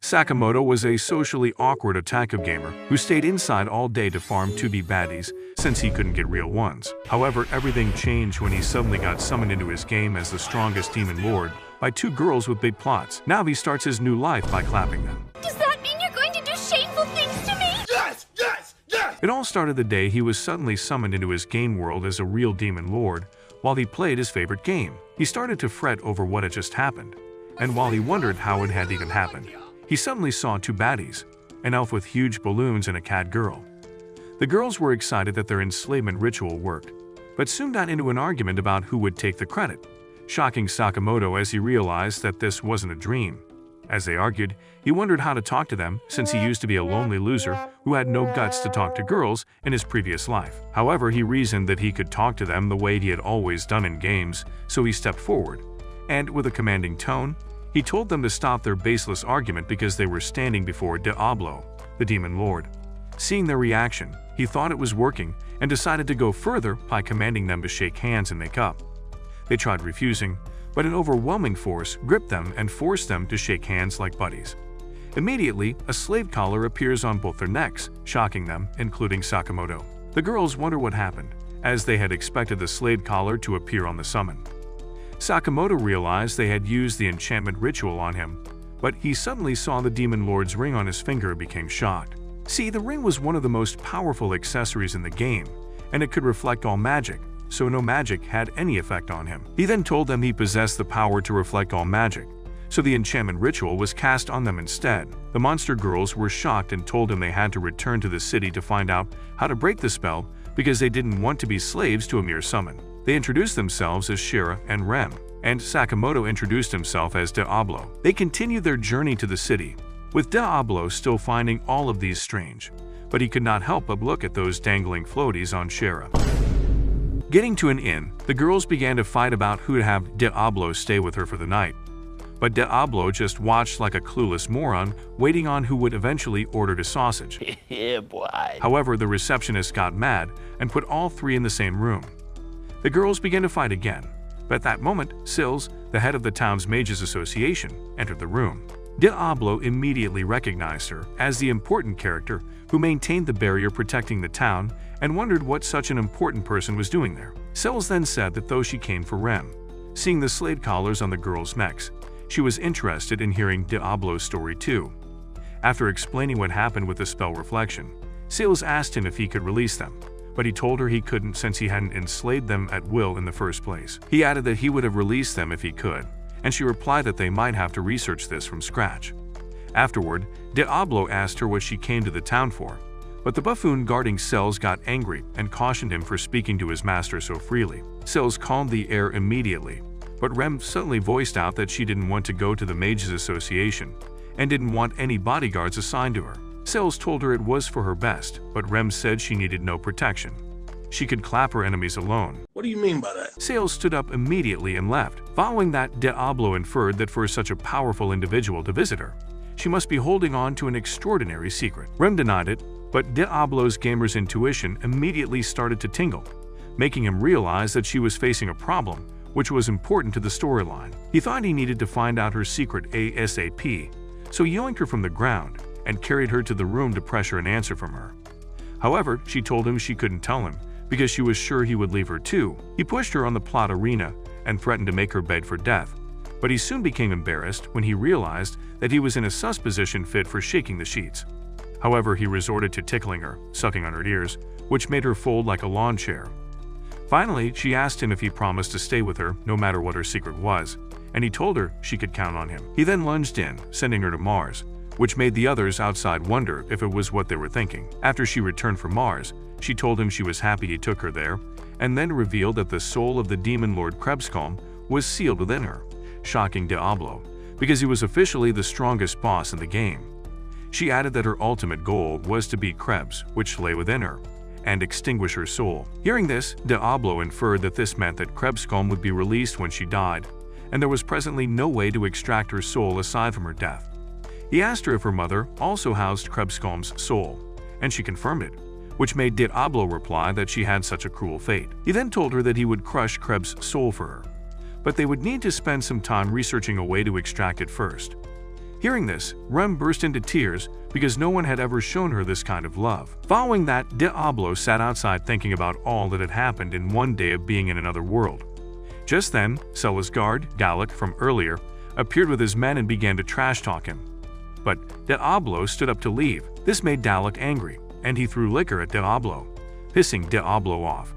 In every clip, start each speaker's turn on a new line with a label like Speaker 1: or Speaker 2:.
Speaker 1: Sakamoto was a socially awkward otaku gamer who stayed inside all day to farm 2B baddies since he couldn't get real ones. However, everything changed when he suddenly got summoned into his game as the strongest demon lord by two girls with big plots. Now he starts his new life by clapping them.
Speaker 2: Does that mean you're going to do shameful things to me?
Speaker 3: Yes! Yes! Yes!
Speaker 1: It all started the day he was suddenly summoned into his game world as a real demon lord while he played his favorite game. He started to fret over what had just happened, and while he wondered how it had even happened, he suddenly saw two baddies, an elf with huge balloons and a cat girl. The girls were excited that their enslavement ritual worked, but soon got into an argument about who would take the credit, shocking Sakamoto as he realized that this wasn't a dream. As they argued, he wondered how to talk to them since he used to be a lonely loser who had no guts to talk to girls in his previous life. However, he reasoned that he could talk to them the way he had always done in games, so he stepped forward, and with a commanding tone, he told them to stop their baseless argument because they were standing before Diablo, the demon lord. Seeing their reaction, he thought it was working and decided to go further by commanding them to shake hands and make up. They tried refusing, but an overwhelming force gripped them and forced them to shake hands like buddies. Immediately, a slave collar appears on both their necks, shocking them, including Sakamoto. The girls wonder what happened, as they had expected the slave collar to appear on the summon. Sakamoto realized they had used the enchantment ritual on him, but he suddenly saw the demon lord's ring on his finger and became shocked. See, the ring was one of the most powerful accessories in the game, and it could reflect all magic, so no magic had any effect on him. He then told them he possessed the power to reflect all magic, so the enchantment ritual was cast on them instead. The monster girls were shocked and told him they had to return to the city to find out how to break the spell because they didn't want to be slaves to a mere summon. They introduced themselves as Shira and Rem, and Sakamoto introduced himself as Diablo. They continued their journey to the city, with Diablo still finding all of these strange, but he could not help but look at those dangling floaties on Shira. Getting to an inn, the girls began to fight about who to have Diablo stay with her for the night. But Diablo just watched like a clueless moron, waiting on who would eventually order the sausage.
Speaker 3: Yeah, boy.
Speaker 1: However, the receptionist got mad and put all three in the same room. The girls began to fight again, but at that moment, Sills, the head of the town's Mages Association, entered the room. Diablo immediately recognized her as the important character who maintained the barrier protecting the town and wondered what such an important person was doing there. Sills then said that though she came for Rem, seeing the slave collars on the girls' necks, she was interested in hearing Diablo's story too. After explaining what happened with the spell reflection, Sills asked him if he could release them, but he told her he couldn't since he hadn't enslaved them at will in the first place. He added that he would have released them if he could, and she replied that they might have to research this from scratch. Afterward, Diablo asked her what she came to the town for, but the buffoon guarding Sills got angry and cautioned him for speaking to his master so freely. Sills calmed the air immediately, but Rem suddenly voiced out that she didn't want to go to the Mages Association and didn't want any bodyguards assigned to her. Sills told her it was for her best, but Rem said she needed no protection. She could clap her enemies alone.
Speaker 3: What do you mean by that?
Speaker 1: Sills stood up immediately and left. Following that, Diablo inferred that for such a powerful individual to visit her, she must be holding on to an extraordinary secret. Rem denied it, but Diablo's gamer's intuition immediately started to tingle, making him realize that she was facing a problem which was important to the storyline. He thought he needed to find out her secret ASAP, so he yoinked her from the ground and carried her to the room to pressure an answer from her. However, she told him she couldn't tell him because she was sure he would leave her too. He pushed her on the plot arena and threatened to make her beg for death, but he soon became embarrassed when he realized that he was in a sus position fit for shaking the sheets. However, he resorted to tickling her, sucking on her ears, which made her fold like a lawn chair. Finally, she asked him if he promised to stay with her no matter what her secret was, and he told her she could count on him. He then lunged in, sending her to Mars, which made the others outside wonder if it was what they were thinking. After she returned from Mars, she told him she was happy he took her there, and then revealed that the soul of the demon lord Krebscomb was sealed within her, shocking Diablo, because he was officially the strongest boss in the game. She added that her ultimate goal was to beat Krebs, which lay within her, and extinguish her soul. Hearing this, Diablo inferred that this meant that Krebscomb would be released when she died, and there was presently no way to extract her soul aside from her death. He asked her if her mother also housed Krebscomb's soul, and she confirmed it, which made Diablo reply that she had such a cruel fate. He then told her that he would crush Krebs' soul for her, but they would need to spend some time researching a way to extract it first. Hearing this, Rem burst into tears because no one had ever shown her this kind of love. Following that, Diablo sat outside thinking about all that had happened in one day of being in another world. Just then, Cella's guard, Galak, from earlier, appeared with his men and began to trash-talk him. But Diablo stood up to leave. This made Dalek angry, and he threw liquor at Diablo, pissing Diablo off.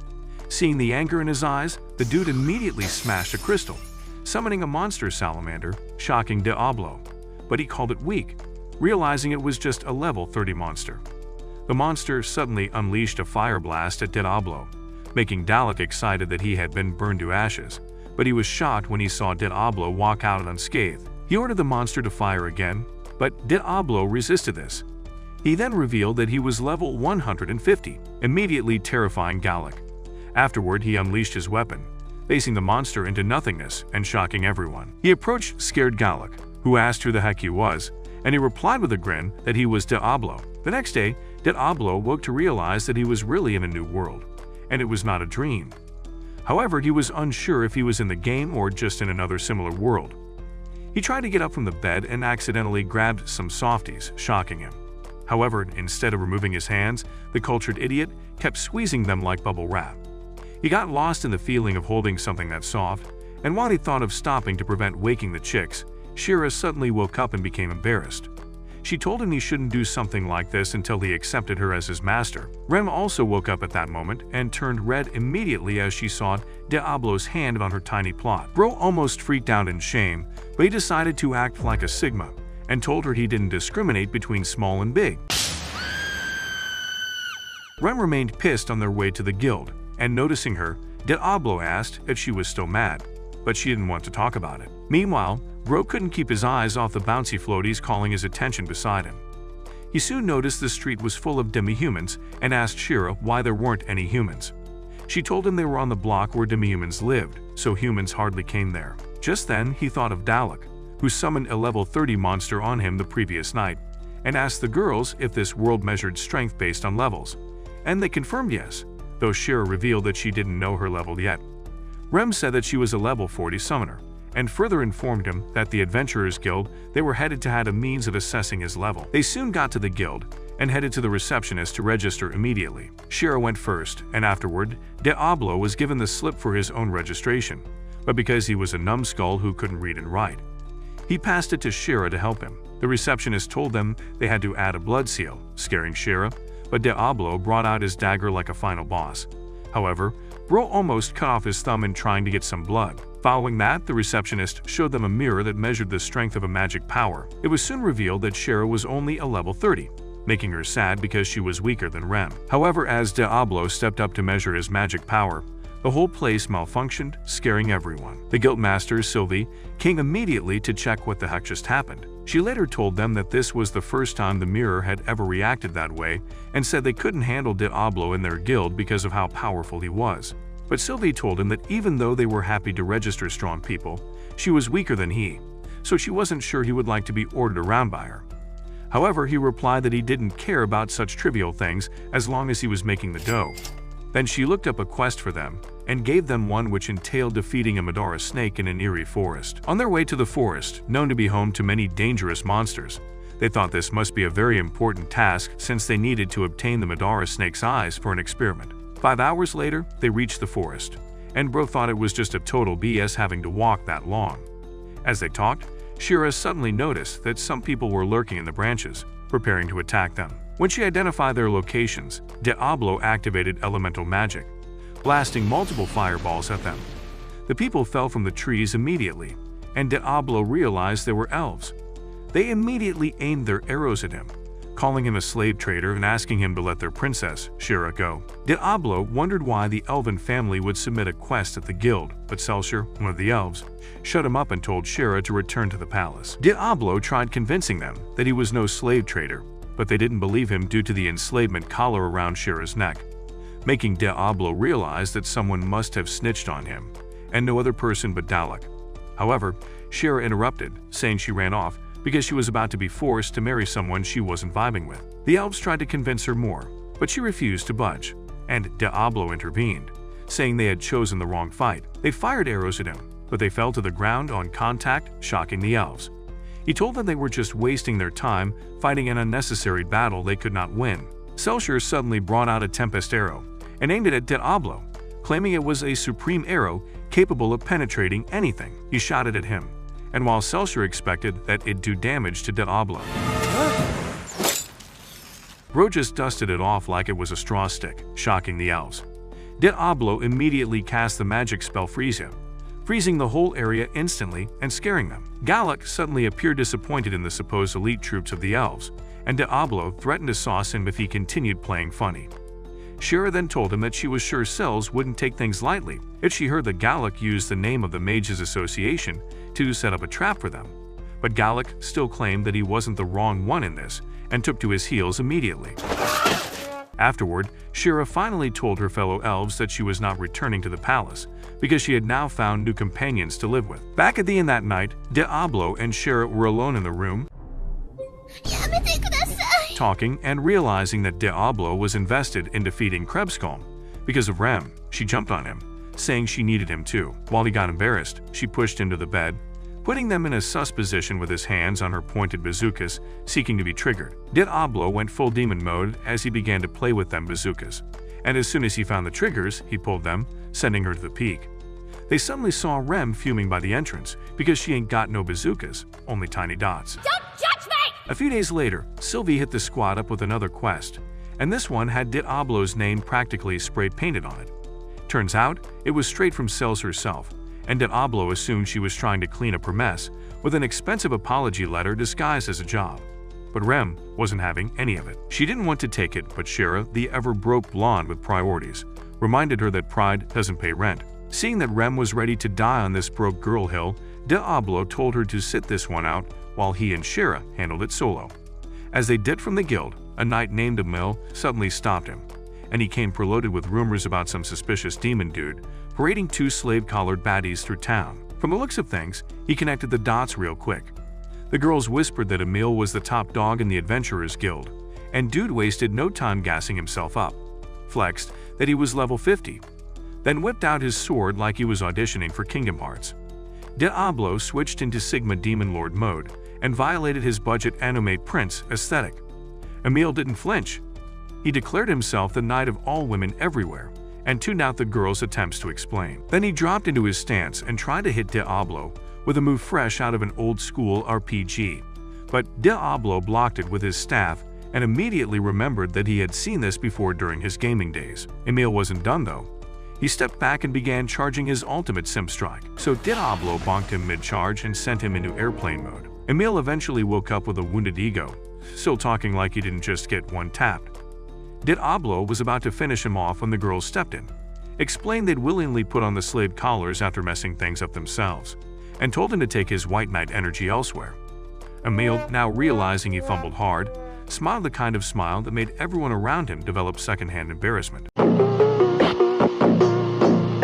Speaker 1: Seeing the anger in his eyes, the dude immediately smashed a crystal, summoning a monster salamander, shocking Diablo. But he called it weak, realizing it was just a level 30 monster. The monster suddenly unleashed a fire blast at Diablo, making Dalek excited that he had been burned to ashes, but he was shocked when he saw Diablo walk out unscathed. He ordered the monster to fire again, but Diablo resisted this. He then revealed that he was level 150, immediately terrifying Galak. Afterward, he unleashed his weapon, facing the monster into nothingness and shocking everyone. He approached scared Galak, who asked who the heck he was, and he replied with a grin that he was Diablo. The next day, Diablo woke to realize that he was really in a new world, and it was not a dream. However, he was unsure if he was in the game or just in another similar world. He tried to get up from the bed and accidentally grabbed some softies, shocking him. However, instead of removing his hands, the cultured idiot kept squeezing them like bubble wrap. He got lost in the feeling of holding something that soft, and while he thought of stopping to prevent waking the chicks, Shira suddenly woke up and became embarrassed. She told him he shouldn't do something like this until he accepted her as his master. Rem also woke up at that moment and turned red immediately as she saw Diablo's hand on her tiny plot. Bro almost freaked out in shame, but he decided to act like a Sigma and told her he didn't discriminate between small and big. Rem remained pissed on their way to the guild, and noticing her, Diablo asked if she was still mad, but she didn't want to talk about it. Meanwhile, Bro couldn't keep his eyes off the bouncy floaties calling his attention beside him. He soon noticed the street was full of demi-humans and asked Shira why there weren't any humans. She told him they were on the block where demi-humans lived, so humans hardly came there. Just then, he thought of Dalek, who summoned a level 30 monster on him the previous night, and asked the girls if this world measured strength based on levels. And they confirmed yes, though Shira revealed that she didn't know her level yet. Rem said that she was a level 40 summoner, and further informed him that the Adventurers Guild they were headed to had a means of assessing his level. They soon got to the guild and headed to the receptionist to register immediately. Shira went first, and afterward, Diablo was given the slip for his own registration, but because he was a numbskull who couldn't read and write, he passed it to Shira to help him. The receptionist told them they had to add a blood seal, scaring Shira, but Diablo brought out his dagger like a final boss. However, Bro almost cut off his thumb in trying to get some blood. Following that, the receptionist showed them a mirror that measured the strength of a magic power. It was soon revealed that Shira was only a level 30, making her sad because she was weaker than Rem. However, as Diablo stepped up to measure his magic power, the whole place malfunctioned, scaring everyone. The guildmaster, Sylvie, came immediately to check what the heck just happened. She later told them that this was the first time the mirror had ever reacted that way and said they couldn't handle Diablo in their guild because of how powerful he was. But Sylvie told him that even though they were happy to register strong people, she was weaker than he, so she wasn't sure he would like to be ordered around by her. However, he replied that he didn't care about such trivial things as long as he was making the dough. Then she looked up a quest for them and gave them one which entailed defeating a Madara snake in an eerie forest. On their way to the forest, known to be home to many dangerous monsters, they thought this must be a very important task since they needed to obtain the Madara snake's eyes for an experiment. 5 hours later, they reached the forest, and Bro thought it was just a total BS having to walk that long. As they talked, Shira suddenly noticed that some people were lurking in the branches, preparing to attack them. When she identified their locations, Diablo activated elemental magic, blasting multiple fireballs at them. The people fell from the trees immediately, and Diablo realized they were elves. They immediately aimed their arrows at him, calling him a slave trader and asking him to let their princess, Shira, go. Diablo wondered why the elven family would submit a quest at the guild, but Celsior, one of the elves, shut him up and told Shira to return to the palace. Diablo tried convincing them that he was no slave trader, but they didn't believe him due to the enslavement collar around Shira's neck, making Diablo realize that someone must have snitched on him, and no other person but Dalek. However, Shira interrupted, saying she ran off because she was about to be forced to marry someone she wasn't vibing with. The elves tried to convince her more, but she refused to budge, and Diablo intervened, saying they had chosen the wrong fight. They fired arrows at him, but they fell to the ground on contact, shocking the elves. He told them they were just wasting their time fighting an unnecessary battle they could not win. Celsius suddenly brought out a Tempest arrow and aimed it at Diablo, claiming it was a supreme arrow capable of penetrating anything. He shot it at him, and while Celsius expected that it'd do damage to Diablo, Bro just dusted it off like it was a straw stick, shocking the elves. Diablo immediately cast the magic spell Freeze him, freezing the whole area instantly and scaring them. Galak suddenly appeared disappointed in the supposed elite troops of the elves, and Diablo threatened to sauce him if he continued playing funny. Shira then told him that she was sure Cells wouldn't take things lightly if she heard that Galak used the name of the Mages Association to set up a trap for them. But Galak still claimed that he wasn't the wrong one in this and took to his heels immediately. Afterward, Shira finally told her fellow elves that she was not returning to the palace because she had now found new companions to live with. Back at the inn that night, Diablo and Shira were alone in the room, talking and realizing that Diablo was invested in defeating Krebscomb. Because of Rem, she jumped on him, saying she needed him too. While he got embarrassed, she pushed him to the bed, putting them in a sus position with his hands on her pointed bazookas, seeking to be triggered. Diablo went full demon mode as he began to play with them bazookas, and as soon as he found the triggers, he pulled them, sending her to the peak. They suddenly saw Rem fuming by the entrance because she ain't got no bazookas, only tiny dots.
Speaker 2: Don't judge me!
Speaker 1: A few days later, Sylvie hit the squad up with another quest, and this one had Diablo's name practically spray-painted on it. Turns out, it was straight from Cells herself, and Diablo assumed she was trying to clean up her mess with an expensive apology letter disguised as a job. But Rem wasn't having any of it. She didn't want to take it, but Shira, the ever-broke blonde with priorities, reminded her that pride doesn't pay rent. Seeing that Rem was ready to die on this broke girl hill, Diablo told her to sit this one out while he and Shira handled it solo. As they did from the guild, a knight named Emil suddenly stopped him, and he came preloaded with rumors about some suspicious demon dude parading two slave-collared baddies through town. From the looks of things, he connected the dots real quick. The girls whispered that Emil was the top dog in the Adventurers Guild, and dude wasted no time gassing himself up, flexed that he was level 50, then whipped out his sword like he was auditioning for Kingdom Hearts. Diablo switched into Sigma Demon Lord mode and violated his budget anime prince aesthetic. Emil didn't flinch. He declared himself the knight of all women everywhere and tuned out the girls' attempts to explain. Then he dropped into his stance and tried to hit Diablo with a move fresh out of an old-school RPG. But Diablo blocked it with his staff and immediately remembered that he had seen this before during his gaming days. Emil wasn't done though. He stepped back and began charging his ultimate Sim Strike, so Diablo bonked him mid-charge and sent him into airplane mode. Emil eventually woke up with a wounded ego, still talking like he didn't just get one tapped. Diablo was about to finish him off when the girls stepped in, explained they'd willingly put on the slave collars after messing things up themselves, and told him to take his white knight energy elsewhere. Emil, now realizing he fumbled hard, smiled the kind of smile that made everyone around him develop secondhand embarrassment.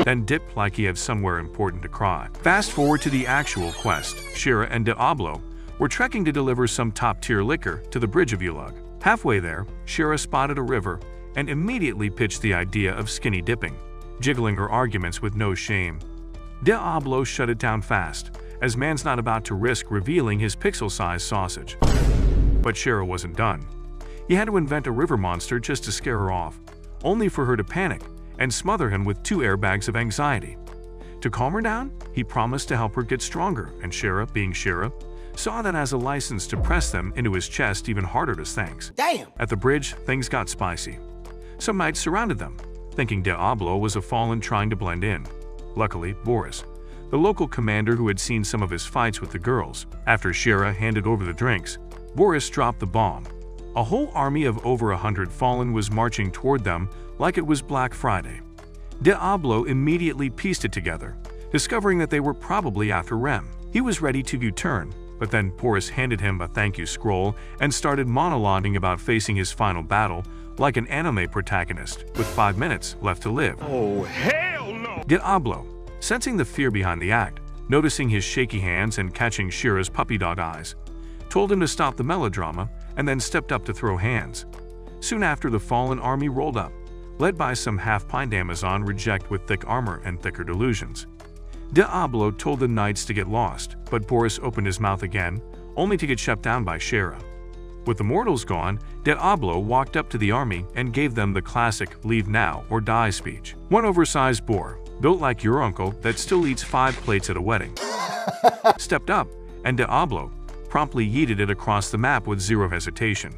Speaker 1: Then dipped like he had somewhere important to cry. Fast forward to the actual quest. Shira and Diablo were trekking to deliver some top-tier liquor to the Bridge of Ulug. Halfway there, Shira spotted a river and immediately pitched the idea of skinny dipping, jiggling her arguments with no shame. Diablo shut it down fast, as man's not about to risk revealing his pixel-sized sausage. But Shira wasn't done. He had to invent a river monster just to scare her off, only for her to panic and smother him with 2 airbags of anxiety. To calm her down, he promised to help her get stronger, and Shira, being Shira, saw that as a license to press them into his chest even harder as thanks.
Speaker 3: Damn!
Speaker 1: At the bridge, things got spicy. Some knights surrounded them, thinking Diablo was a fallen trying to blend in. Luckily, Boris, the local commander who had seen some of his fights with the girls, after Shira handed over the drinks, Boris dropped the bomb. A whole army of over 100 fallen was marching toward them like it was Black Friday. Diablo immediately pieced it together, discovering that they were probably after Rem. He was ready to U-turn, but then Boris handed him a thank you scroll and started monologuing about facing his final battle like an anime protagonist with 5 minutes left to live.
Speaker 3: Oh, hell no!
Speaker 1: Diablo, sensing the fear behind the act, noticing his shaky hands and catching Shira's puppy dog eyes, told him to stop the melodrama and then stepped up to throw hands. Soon after, the fallen army rolled up, led by some half-pint Amazon reject with thick armor and thicker delusions. Diablo told the knights to get lost, but Boris opened his mouth again, only to get shut down by Shera. With the mortals gone, Diablo walked up to the army and gave them the classic "leave now or die" speech. One oversized boar, built like your uncle that still eats 5 plates at a wedding, stepped up, and Diablo promptly yeeted it across the map with zero hesitation.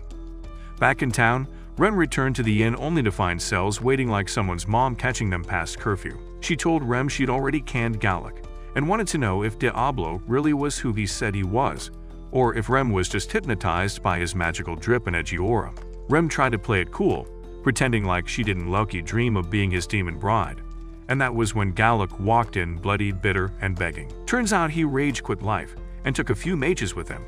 Speaker 1: Back in town, Rem returned to the inn only to find Cells waiting like someone's mom catching them past curfew. She told Rem she'd already canned Galak and wanted to know if Diablo really was who he said he was, or if Rem was just hypnotized by his magical drip and edgy aura. Rem tried to play it cool, pretending like she didn't lucky dream of being his demon bride. And that was when Galak walked in bloody, bitter, and begging. Turns out he rage quit life and took a few mages with him.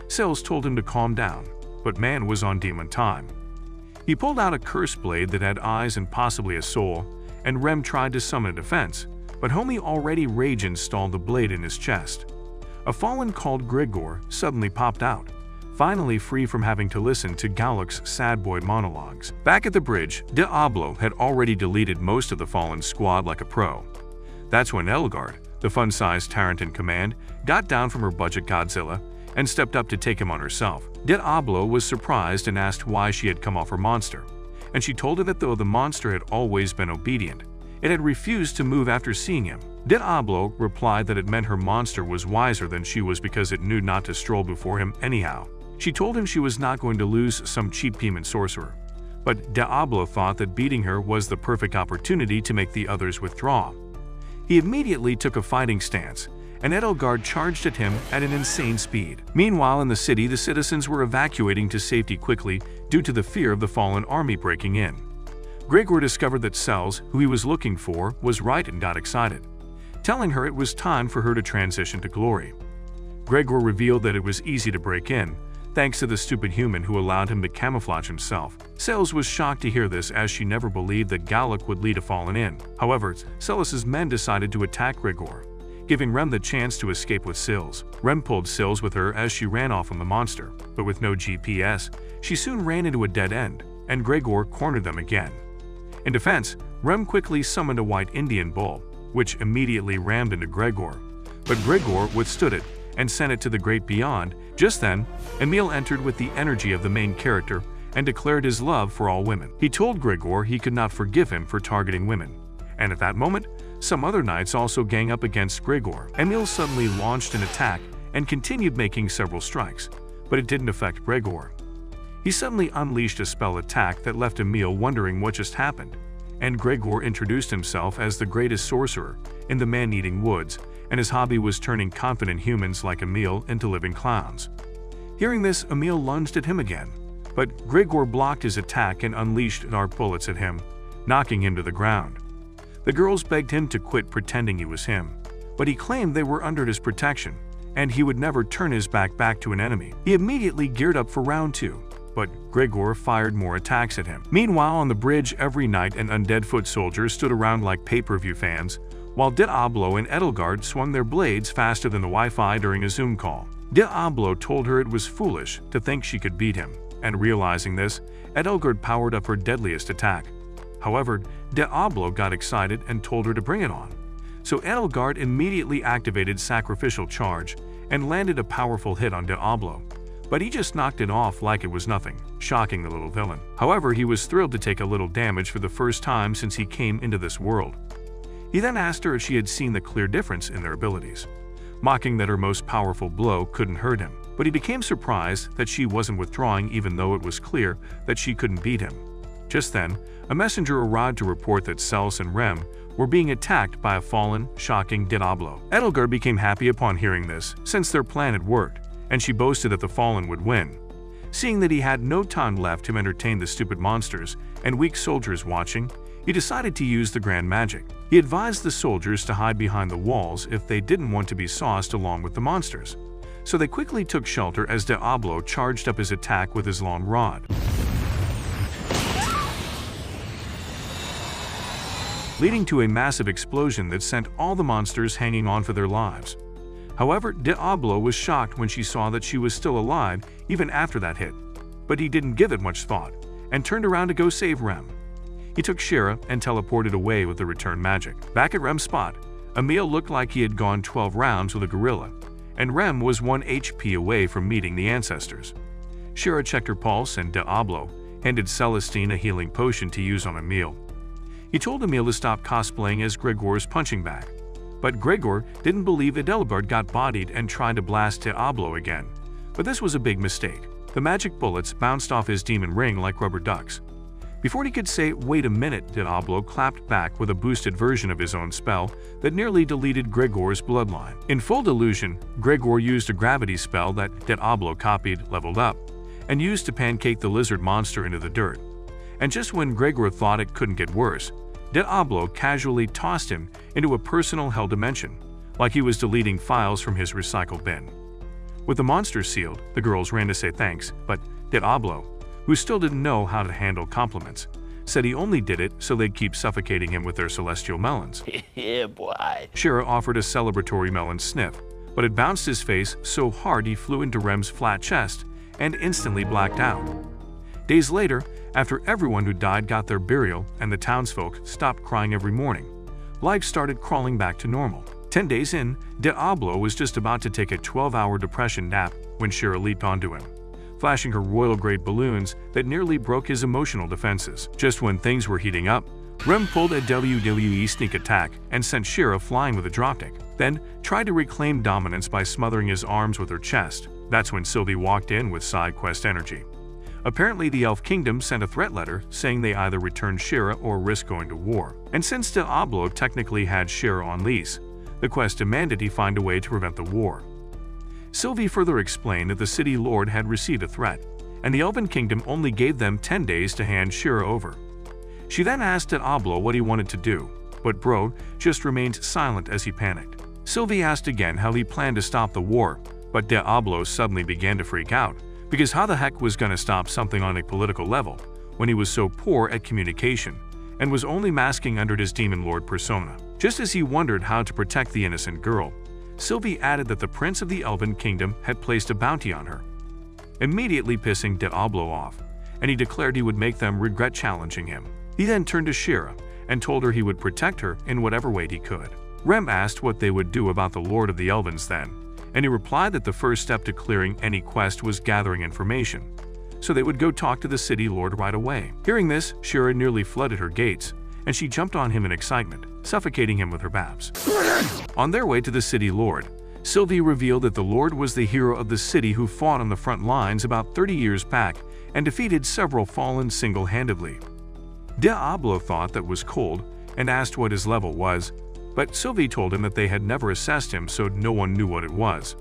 Speaker 1: Cells told him to calm down, but man was on demon time. He pulled out a curse blade that had eyes and possibly a soul, and Rem tried to summon a defense, but homie already rage installed the blade in his chest. A fallen called Grigor suddenly popped out, finally free from having to listen to Galak's sad boy monologues. Back at the bridge, Diablo had already deleted most of the fallen squad like a pro. That's when Edelgard, the fun-sized tyrant in command, got down from her budget Godzilla and stepped up to take him on herself. Diablo was surprised and asked why she had come off her monster, and she told her that though the monster had always been obedient, it had refused to move after seeing him. Diablo replied that it meant her monster was wiser than she was because it knew not to stroll before him anyhow. She told him she was not going to lose some cheap demon sorcerer, but Diablo thought that beating her was the perfect opportunity to make the others withdraw. He immediately took a fighting stance, and Edelgard charged at him at an insane speed. Meanwhile, in the city, the citizens were evacuating to safety quickly due to the fear of the fallen army breaking in. Grigor discovered that Cells, who he was looking for, was right and got excited, telling her it was time for her to transition to glory. Grigor revealed that it was easy to break in, thanks to the stupid human who allowed him to camouflage himself. Cells was shocked to hear this as she never believed that Galak would lead a fallen in. However, Cellus's men decided to attack Grigor, giving Rem the chance to escape with Sills. Rem pulled Sills with her as she ran off from the monster, but with no GPS, she soon ran into a dead end, and Grigor cornered them again. In defense, Rem quickly summoned a white Indian bull, which immediately rammed into Grigor, but Grigor withstood it and sent it to the great beyond. Just then, Emil entered with the energy of the main character and declared his love for all women. He told Grigor he could not forgive him for targeting women, and at that moment, some other knights also gang up against Grigor. Emil suddenly launched an attack and continued making several strikes, but it didn't affect Grigor. He suddenly unleashed a spell attack that left Emil wondering what just happened, and Grigor introduced himself as the greatest sorcerer in the man-eating woods, and his hobby was turning confident humans like Emil into living clowns. Hearing this, Emil lunged at him again, but Grigor blocked his attack and unleashed dark bullets at him, knocking him to the ground. The girls begged him to quit pretending he was him, but he claimed they were under his protection, and he would never turn his back to an enemy. He immediately geared up for round 2, but Grigor fired more attacks at him. Meanwhile, on the bridge, every knight and undead foot soldier stood around like pay-per-view fans, while Diablo and Edelgard swung their blades faster than the Wi-Fi during a Zoom call. Diablo told her it was foolish to think she could beat him, and realizing this, Edelgard powered up her deadliest attack. However, Diablo got excited and told her to bring it on. So Edelgard immediately activated Sacrificial Charge and landed a powerful hit on Diablo, but he just knocked it off like it was nothing, shocking the little villain. However, he was thrilled to take a little damage for the first time since he came into this world. He then asked her if she had seen the clear difference in their abilities, mocking that her most powerful blow couldn't hurt him, but he became surprised that she wasn't withdrawing even though it was clear that she couldn't beat him. Just then, a messenger arrived to report that Cells and Rem were being attacked by a fallen, shocking Diablo. Edelgard became happy upon hearing this, since their plan had worked, and she boasted that the fallen would win. Seeing that he had no time left to entertain the stupid monsters and weak soldiers watching, he decided to use the grand magic. He advised the soldiers to hide behind the walls if they didn't want to be sauced along with the monsters. So they quickly took shelter as Diablo charged up his attack with his long rod, leading to a massive explosion that sent all the monsters hanging on for their lives. However, Diablo was shocked when she saw that she was still alive even after that hit, but he didn't give it much thought and turned around to go save Rem. He took Shera and teleported away with the return magic. Back at Rem's spot, Emil looked like he had gone 12 rounds with a gorilla, and Rem was 1 HP away from meeting the ancestors. Shira checked her pulse and Diablo handed Celestine a healing potion to use on Emile. He told Emile to stop cosplaying as Gregor's punching bag. But Gregor didn't believe Adelbert got bodied and tried to blast Diablo again. But this was a big mistake. The magic bullets bounced off his demon ring like rubber ducks. Before he could say, "Wait a minute," Diablo clapped back with a boosted version of his own spell that nearly deleted Gregor's bloodline. In full delusion, Gregor used a gravity spell that Diablo copied, leveled up, and used to pancake the lizard monster into the dirt. And just when Gregor thought it couldn't get worse, Diablo casually tossed him into a personal hell dimension, like he was deleting files from his recycle bin. With the monster sealed, the girls ran to say thanks, but Diablo, who still didn't know how to handle compliments, said he only did it so they'd keep suffocating him with their celestial melons.
Speaker 3: Yeah, boy.
Speaker 1: Shira offered a celebratory melon sniff, but it bounced his face so hard he flew into Rem's flat chest and instantly blacked out. Days later, after everyone who died got their burial and the townsfolk stopped crying every morning, life started crawling back to normal. 10 days in, Diablo was just about to take a 12-hour depression nap when Shira leaped onto him, flashing her royal-grade balloons that nearly broke his emotional defenses. Just when things were heating up, Rem pulled a WWE sneak attack and sent Shira flying with a dropkick, then tried to reclaim dominance by smothering his arms with her chest. That's when Sylvie walked in with side quest energy. Apparently, the Elf Kingdom sent a threat letter saying they either return Shira or risk going to war. And since Diablo technically had Shira on lease, the quest demanded he find a way to prevent the war. Sylvie further explained that the city lord had received a threat, and the Elven Kingdom only gave them 10 days to hand Shira over. She then asked Diablo what he wanted to do, but Bro just remained silent as he panicked. Sylvie asked again how he planned to stop the war, but Diablo suddenly began to freak out, because how the heck was going to stop something on a political level when he was so poor at communication and was only masking under his demon lord persona? Just as he wondered how to protect the innocent girl, Sylvie added that the Prince of the Elven Kingdom had placed a bounty on her, immediately pissing Diablo off, and he declared he would make them regret challenging him. He then turned to Shira and told her he would protect her in whatever way he could. Rem asked what they would do about the Lord of the Elvens then, and he replied that the first step to clearing any quest was gathering information, so they would go talk to the city lord right away. Hearing this, Shira nearly flooded her gates, and she jumped on him in excitement, suffocating him with her babs. On their way to the city lord, Sylvie revealed that the lord was the hero of the city who fought on the front lines about 30 years back and defeated several fallen single-handedly. Diablo thought that was cold and asked what his level was, but Sylvie told him that they had never assessed him, so no one knew what it was.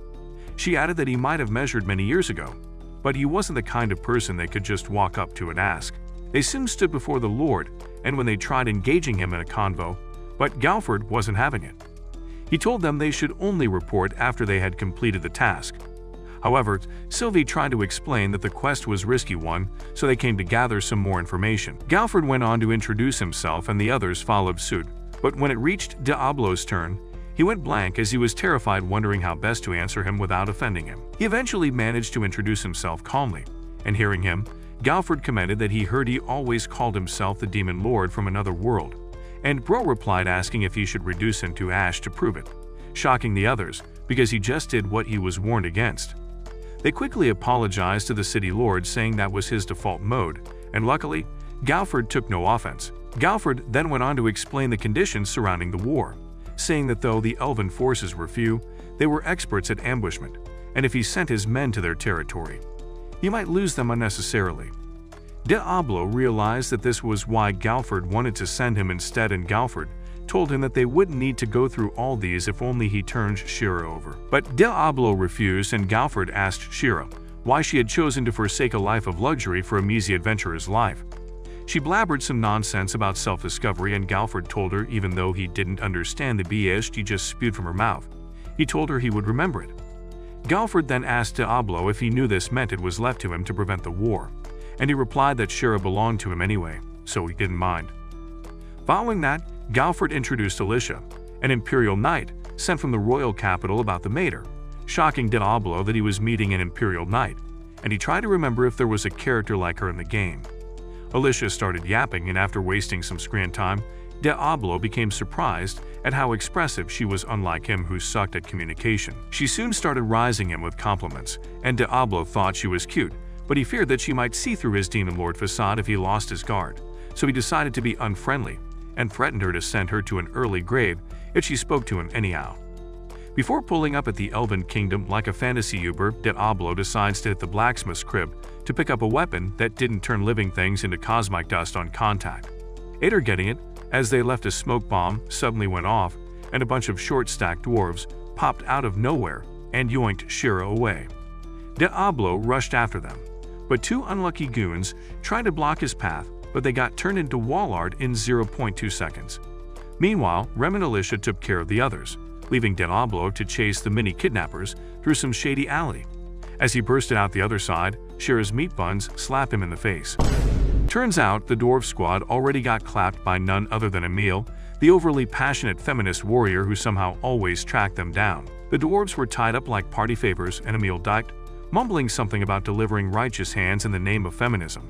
Speaker 1: She added that he might have measured many years ago, but he wasn't the kind of person they could just walk up to and ask. They soon stood before the Lord, and when they tried engaging him in a convo, but Galford wasn't having it. He told them they should only report after they had completed the task. However, Sylvie tried to explain that the quest was a risky one, so they came to gather some more information. Galford went on to introduce himself and the others followed suit, but when it reached Diablo's turn, he went blank as he was terrified, wondering how best to answer him without offending him. He eventually managed to introduce himself calmly, and hearing him, Galford commented that he heard he always called himself the Demon Lord from another world, and Bro replied asking if he should reduce him to ash to prove it, shocking the others because he just did what he was warned against. They quickly apologized to the city lord, saying that was his default mode, and luckily, Galford took no offense. Galford then went on to explain the conditions surrounding the war, saying that though the elven forces were few, they were experts at ambushment, and if he sent his men to their territory, he might lose them unnecessarily. Diablo realized that this was why Galford wanted to send him instead, and Galford told him that they wouldn't need to go through all these if only he turned Shira over. But Diablo refused, and Galford asked Shira why she had chosen to forsake a life of luxury for a measly adventurer's life. She blabbered some nonsense about self-discovery, and Galford told her even though he didn't understand the BS she just spewed from her mouth, he told her he would remember it. Galford then asked Diablo if he knew this meant it was left to him to prevent the war, and he replied that Shira belonged to him anyway, so he didn't mind. Following that, Galford introduced Alicia, an Imperial Knight sent from the royal capital about the mater, shocking Diablo that he was meeting an Imperial Knight, and he tried to remember if there was a character like her in the game. Alicia started yapping, and after wasting some screen time, Diablo became surprised at how expressive she was, unlike him who sucked at communication. She soon started rising him with compliments, and Diablo thought she was cute, but he feared that she might see through his demon lord facade if he lost his guard. So he decided to be unfriendly and threatened her to send her to an early grave if she spoke to him anyhow. Before pulling up at the Elven Kingdom like a fantasy Uber, Diablo decides to hit the blacksmith's crib to pick up a weapon that didn't turn living things into cosmic dust on contact. Ader getting it, as they left, a smoke bomb suddenly went off and a bunch of short-stacked dwarves popped out of nowhere and yoinked Shira away. Diablo rushed after them, but two unlucky goons tried to block his path, but they got turned into wall art in 0.2 seconds. Meanwhile, Rem and Alicia took care of the others, leaving Diablo to chase the mini-kidnappers through some shady alley. As he bursted out the other side, Shira's meat buns slapped him in the face. Turns out the dwarf squad already got clapped by none other than Emil, the overly passionate feminist warrior who somehow always tracked them down. The dwarves were tied up like party favors and Emil ducked, mumbling something about delivering righteous hands in the name of feminism.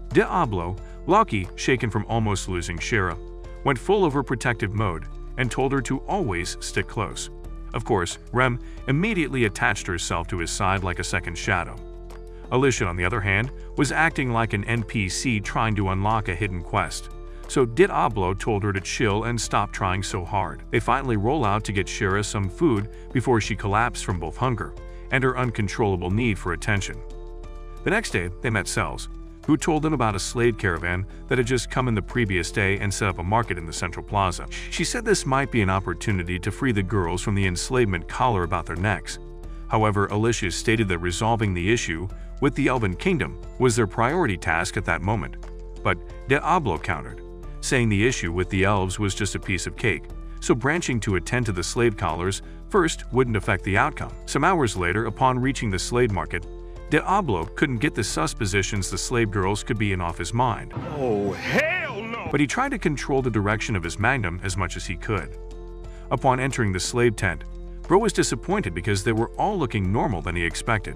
Speaker 1: Diablo, lucky, shaken from almost losing Shira, went full overprotective mode and told her to always stick close. Of course, Rem immediately attached herself to his side like a second shadow. Alicia, on the other hand, was acting like an NPC trying to unlock a hidden quest, so Diablo told her to chill and stop trying so hard. They finally roll out to get Shira some food before she collapsed from both hunger and her uncontrollable need for attention. The next day, they met Cells, who told them about a slave caravan that had just come in the previous day and set up a market in the central plaza. She said this might be an opportunity to free the girls from the enslavement collar about their necks. However, Alicia stated that resolving the issue with the Elven Kingdom was their priority task at that moment. But Diablo countered, saying the issue with the elves was just a piece of cake, so branching to attend to the slave collars first wouldn't affect the outcome. Some hours later, upon reaching the slave market, Diablo couldn't get the sus positions the slave girls could be in off his mind.
Speaker 3: Oh, hell no!
Speaker 1: But he tried to control the direction of his magnum as much as he could. Upon entering the slave tent, Bro was disappointed because they were all looking normal than he expected.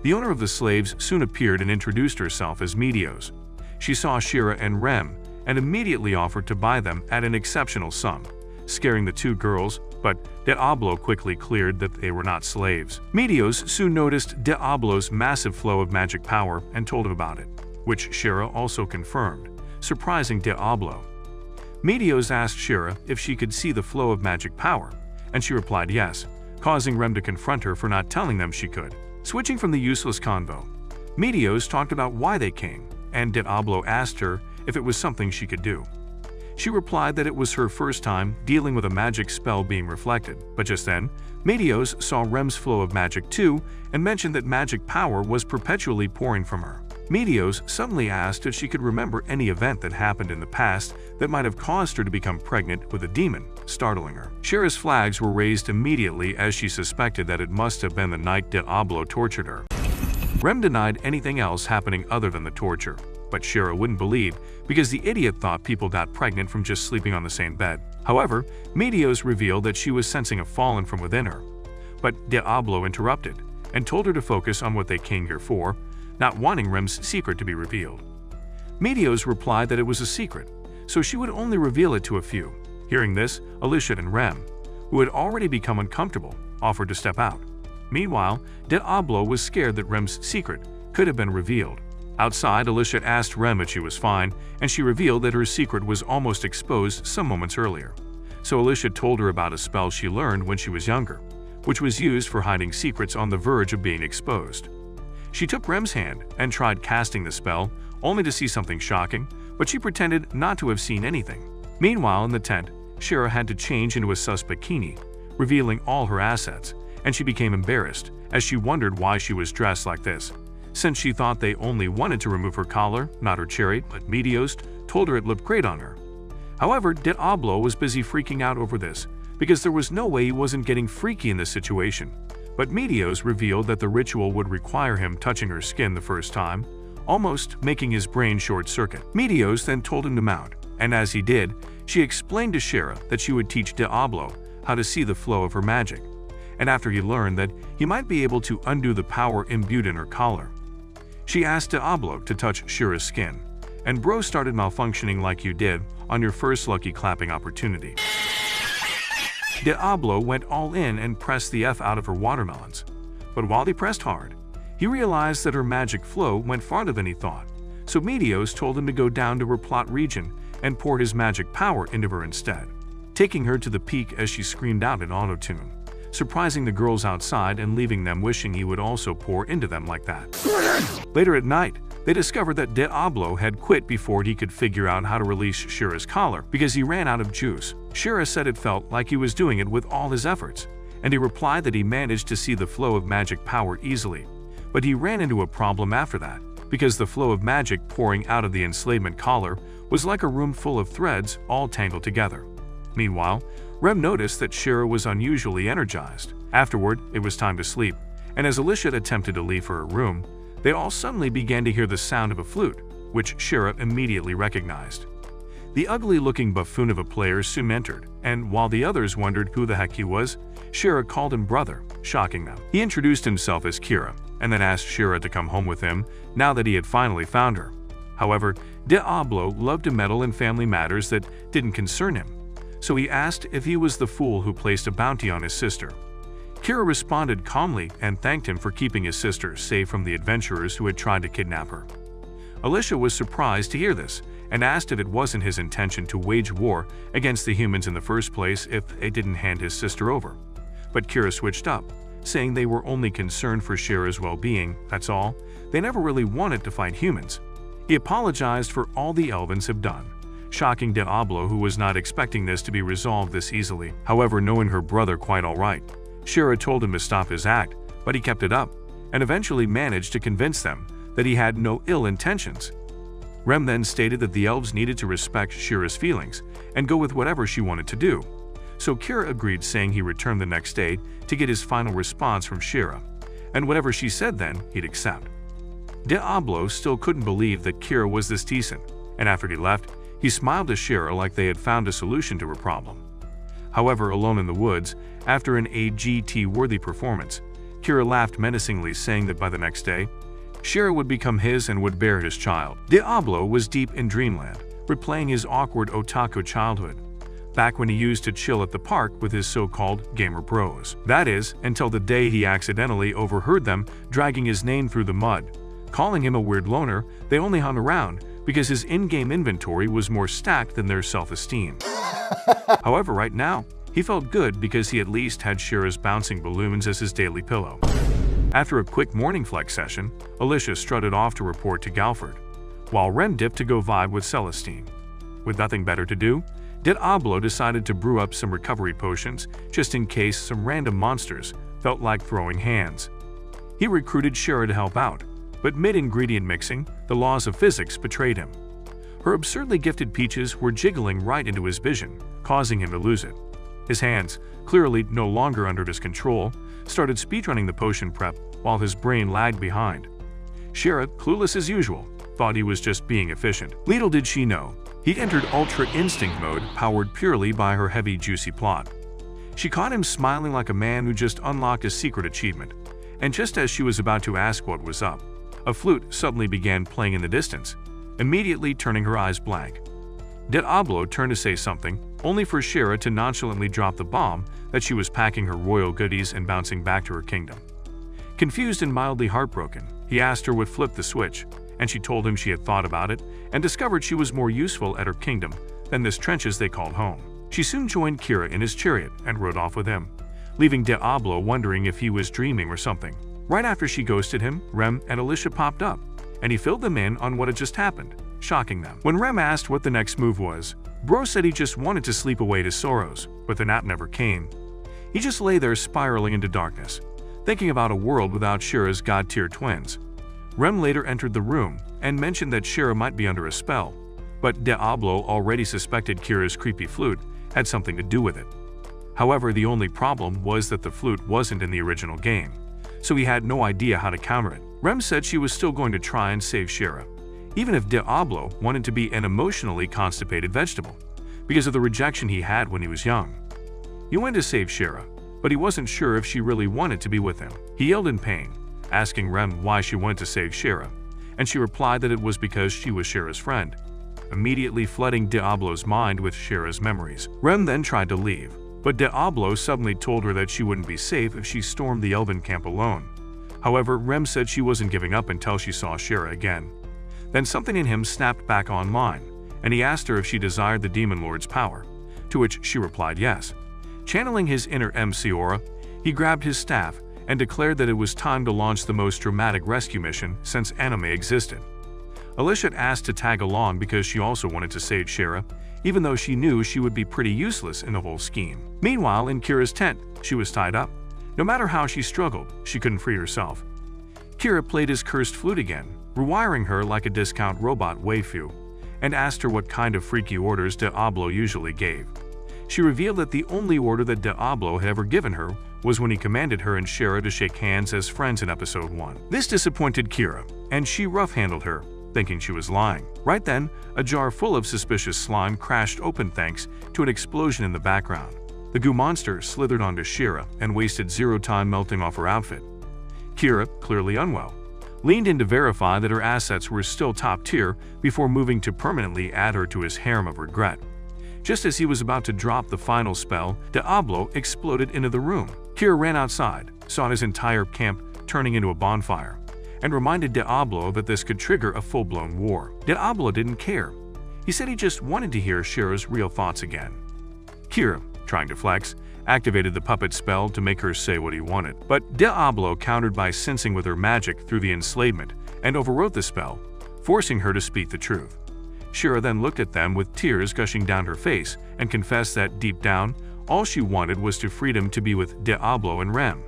Speaker 1: The owner of the slaves soon appeared and introduced herself as Meteos. She saw Shira and Rem and immediately offered to buy them at an exceptional sum, scaring the two girls, but Diablo quickly cleared that they were not slaves. Meteos soon noticed Diablo's massive flow of magic power and told him about it, which Shira also confirmed, surprising Diablo. Meteos asked Shira if she could see the flow of magic power, and she replied yes, causing Rem to confront her for not telling them she could. Switching from the useless convo, Meteos talked about why they came, and Diablo asked her if it was something she could do. She replied that it was her first time dealing with a magic spell being reflected, but just then, Meteos saw Rem's flow of magic too and mentioned that magic power was perpetually pouring from her. Meteos suddenly asked if she could remember any event that happened in the past that might have caused her to become pregnant with a demon, startling her. Shira's flags were raised immediately as she suspected that it must have been the night Diablo tortured her. Rem denied anything else happening other than the torture, but Shira wouldn't believe because the idiot thought people got pregnant from just sleeping on the same bed. However, Meteos revealed that she was sensing a fallen from within her. But Diablo interrupted and told her to focus on what they came here for, not wanting Rem's secret to be revealed. Meteos replied that it was a secret, so she would only reveal it to a few. Hearing this, Alicia and Rem, who had already become uncomfortable, offered to step out. Meanwhile, Diablo was scared that Rem's secret could have been revealed. Outside, Alicia asked Rem if she was fine, and she revealed that her secret was almost exposed some moments earlier. So Alicia told her about a spell she learned when she was younger, which was used for hiding secrets on the verge of being exposed. She took Rem's hand and tried casting the spell, only to see something shocking, but she pretended not to have seen anything. Meanwhile, in the tent, Shira had to change into a sus bikini, revealing all her assets, and she became embarrassed as she wondered why she was dressed like this, since she thought they only wanted to remove her collar, not her chariot, but Meteos told her it looked great on her. However, Diablo was busy freaking out over this, because there was no way he wasn't getting freaky in this situation. But Meteos revealed that the ritual would require him touching her skin the first time, almost making his brain short-circuit. Meteos then told him to mount, and as he did, she explained to Shira that she would teach Diablo how to see the flow of her magic, and after he learned that he might be able to undo the power imbued in her collar. She asked Diablo to touch Shira's skin, and Bro started malfunctioning like you did on your first lucky clapping opportunity. Diablo went all in and pressed the F out of her watermelons. But while he pressed hard, he realized that her magic flow went farther than he thought, so Meteos told him to go down to her plot region and poured his magic power into her instead, taking her to the peak as she screamed out in auto-tune, surprising the girls outside and leaving them wishing he would also pour into them like that. Later at night, they discovered that Diablo had quit before he could figure out how to release Shira's collar because he ran out of juice. Shira said it felt like he was doing it with all his efforts, and he replied that he managed to see the flow of magic power easily. But he ran into a problem after that, because the flow of magic pouring out of the enslavement collar was like a room full of threads all tangled together. Meanwhile, Rem noticed that Shira was unusually energized. Afterward, it was time to sleep, and as Alicia attempted to leave for her room, they all suddenly began to hear the sound of a flute, which Shira immediately recognized. The ugly-looking buffoon of a player soon entered, and while the others wondered who the heck he was, Shira called him brother, shocking them. He introduced himself as Kira, and then asked Shira to come home with him now that he had finally found her. However, Diablo loved to meddle in family matters that didn't concern him, so he asked if he was the fool who placed a bounty on his sister. Kira responded calmly and thanked him for keeping his sister safe from the adventurers who had tried to kidnap her. Alicia was surprised to hear this and asked if it wasn't his intention to wage war against the humans in the first place if they didn't hand his sister over. But Kira switched up, saying they were only concerned for Shira's well-being, that's all. They never really wanted to fight humans. He apologized for all the Elvens have done, shocking Diablo, who was not expecting this to be resolved this easily. However, knowing her brother quite all right, Shira told him to stop his act, but he kept it up, and eventually managed to convince them that he had no ill intentions. Rem then stated that the elves needed to respect Shira's feelings and go with whatever she wanted to do. So Kira agreed, saying he returned the next day to get his final response from Shira, and whatever she said then, he'd accept. Diablo still couldn't believe that Kira was this decent, and after he left, he smiled to Shira like they had found a solution to her problem. However, alone in the woods, after an AGT-worthy performance, Kira laughed menacingly, saying that by the next day, Shira would become his and would bear his child. Diablo was deep in dreamland, replaying his awkward otaku childhood, back when he used to chill at the park with his so-called gamer bros. That is, until the day he accidentally overheard them dragging his name through the mud. Calling him a weird loner, they only hung around because his in-game inventory was more stacked than their self-esteem. However, right now, he felt good because he at least had Shira's bouncing balloons as his daily pillow. After a quick morning flex session, Alicia strutted off to report to Galford, while Ren dipped to go vibe with Celestine. With nothing better to do, Diablo decided to brew up some recovery potions just in case some random monsters felt like throwing hands. He recruited Shira to help out, but mid-ingredient mixing, the laws of physics betrayed him. Her absurdly gifted peaches were jiggling right into his vision, causing him to lose it. His hands, clearly no longer under his control, started speedrunning the potion prep while his brain lagged behind. Shira, clueless as usual, thought he was just being efficient. Little did she know, he'd entered Ultra Instinct mode, powered purely by her heavy, juicy plot. She caught him smiling like a man who just unlocked a secret achievement, and just as she was about to ask what was up, a flute suddenly began playing in the distance, immediately turning her eyes blank. Diablo turned to say something, only for Shira to nonchalantly drop the bomb that she was packing her royal goodies and bouncing back to her kingdom. Confused and mildly heartbroken, he asked her what flipped the switch, and she told him she had thought about it and discovered she was more useful at her kingdom than this trenches they called home. She soon joined Kira in his chariot and rode off with him, leaving Diablo wondering if he was dreaming or something. Right after she ghosted him, Rem and Alicia popped up, and he filled them in on what had just happened, shocking them. When Rem asked what the next move was, Bro said he just wanted to sleep away his sorrows, but the nap never came. He just lay there spiraling into darkness, thinking about a world without Shira's god-tier twins. Rem later entered the room and mentioned that Shira might be under a spell, but Diablo already suspected Kira's creepy flute had something to do with it. However, the only problem was that the flute wasn't in the original game, so he had no idea how to counter it. Rem said she was still going to try and save Shira, even if Diablo wanted to be an emotionally constipated vegetable, because of the rejection he had when he was young. He went to save Shira, but he wasn't sure if she really wanted to be with him. He yelled in pain, asking Rem why she wanted to save Shira, and she replied that it was because she was Shira's friend. immediately flooding Diablo's mind with Shira's memories. Rem then tried to leave, but Diablo suddenly told her that she wouldn't be safe if she stormed the elven camp alone. However, Rem said she wasn't giving up until she saw Shira again. Then something in him snapped back online, and he asked her if she desired the Demon Lord's power, to which she replied yes. Channeling his inner MC aura, he grabbed his staff and declared that it was time to launch the most dramatic rescue mission since anime existed. Alicia asked to tag along because she also wanted to save Shira, even though she knew she would be pretty useless in the whole scheme. Meanwhile, in Kira's tent, she was tied up. No matter how she struggled, she couldn't free herself. Kira played his cursed flute again, rewiring her like a discount robot waifu, and asked her what kind of freaky orders Diablo usually gave. She revealed that the only order that Diablo had ever given her was when he commanded her and Shira to shake hands as friends in episode 1. This disappointed Kira, and she rough-handled her, thinking she was lying. Right then, a jar full of suspicious slime crashed open thanks to an explosion in the background. The goo monster slithered onto Shira and wasted zero time melting off her outfit. Kira, clearly unwell, leaned in to verify that her assets were still top tier before moving to permanently add her to his harem of regret. Just as he was about to drop the final spell, Diablo exploded into the room. Kira ran outside, saw his entire camp turning into a bonfire, and reminded Diablo that this could trigger a full-blown war. Diablo didn't care. He said he just wanted to hear Shira's real thoughts again. Kira, trying to flex, activated the puppet spell to make her say what he wanted. But Diablo countered by sensing with her magic through the enslavement and overwrote the spell, forcing her to speak the truth. Shira then looked at them with tears gushing down her face and confessed that deep down, all she wanted was to freedom to be with Diablo and Rem.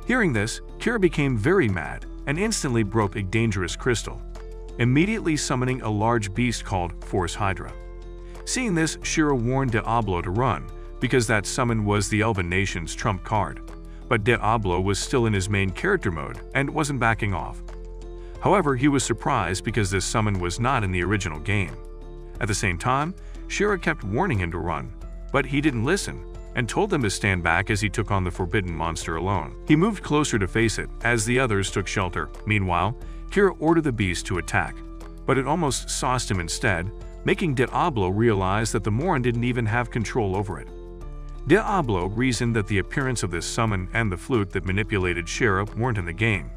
Speaker 1: Hearing this, Kira became very mad and instantly broke a dangerous crystal, immediately summoning a large beast called Force Hydra. Seeing this, Shira warned Diablo to run, because that summon was the Elven Nation's trump card, but Diablo was still in his main character mode and wasn't backing off. However, he was surprised because this summon was not in the original game. At the same time, Shira kept warning him to run, but he didn't listen and told them to stand back as he took on the forbidden monster alone. He moved closer to face it as the others took shelter. Meanwhile, Kira ordered the beast to attack, but it almost sauced him instead, making Diablo realize that the Morin didn't even have control over it. Diablo reasoned that the appearance of this summon and the flute that manipulated Shira weren't in the game,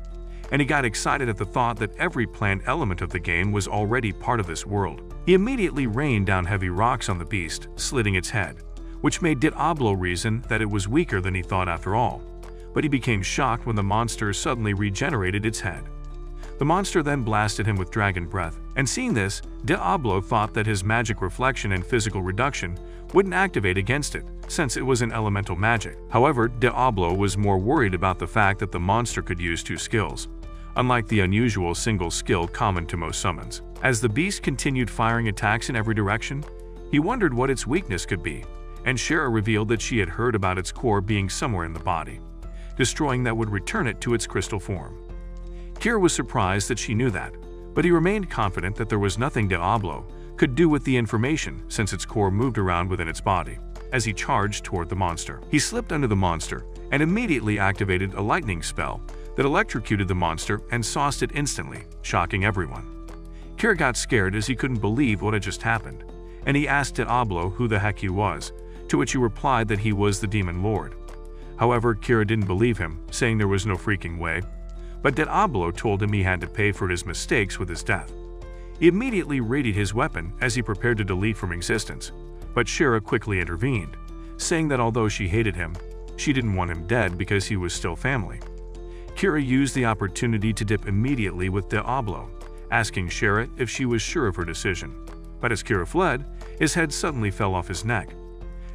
Speaker 1: and he got excited at the thought that every planned element of the game was already part of this world. He immediately rained down heavy rocks on the beast, slitting its head, which made Diablo reason that it was weaker than he thought after all, but he became shocked when the monster suddenly regenerated its head. The monster then blasted him with dragon breath, and seeing this, Diablo thought that his magic reflection and physical reduction wouldn't activate against it, since it was an elemental magic. However, Diablo was more worried about the fact that the monster could use two skills, unlike the unusual single skill common to most summons. As the beast continued firing attacks in every direction, he wondered what its weakness could be, and Shira revealed that she had heard about its core being somewhere in the body, destroying that would return it to its crystal form. Kira was surprised that she knew that, but he remained confident that there was nothing Diablo could do with the information since its core moved around within its body. As he charged toward the monster, he slipped under the monster and immediately activated a lightning spell that electrocuted the monster and sauced it instantly, shocking everyone. Kira got scared as he couldn't believe what had just happened, and he asked Diablo who the heck he was, to which he replied that he was the Demon Lord. However, Kira didn't believe him, saying there was no freaking way, but Diablo told him he had to pay for his mistakes with his death. He immediately readied his weapon as he prepared to delete from existence, but Shira quickly intervened, saying that although she hated him, she didn't want him dead because he was still family. Kira used the opportunity to dip immediately with Diablo, asking Shira if she was sure of her decision. But as Kira fled, his head suddenly fell off his neck.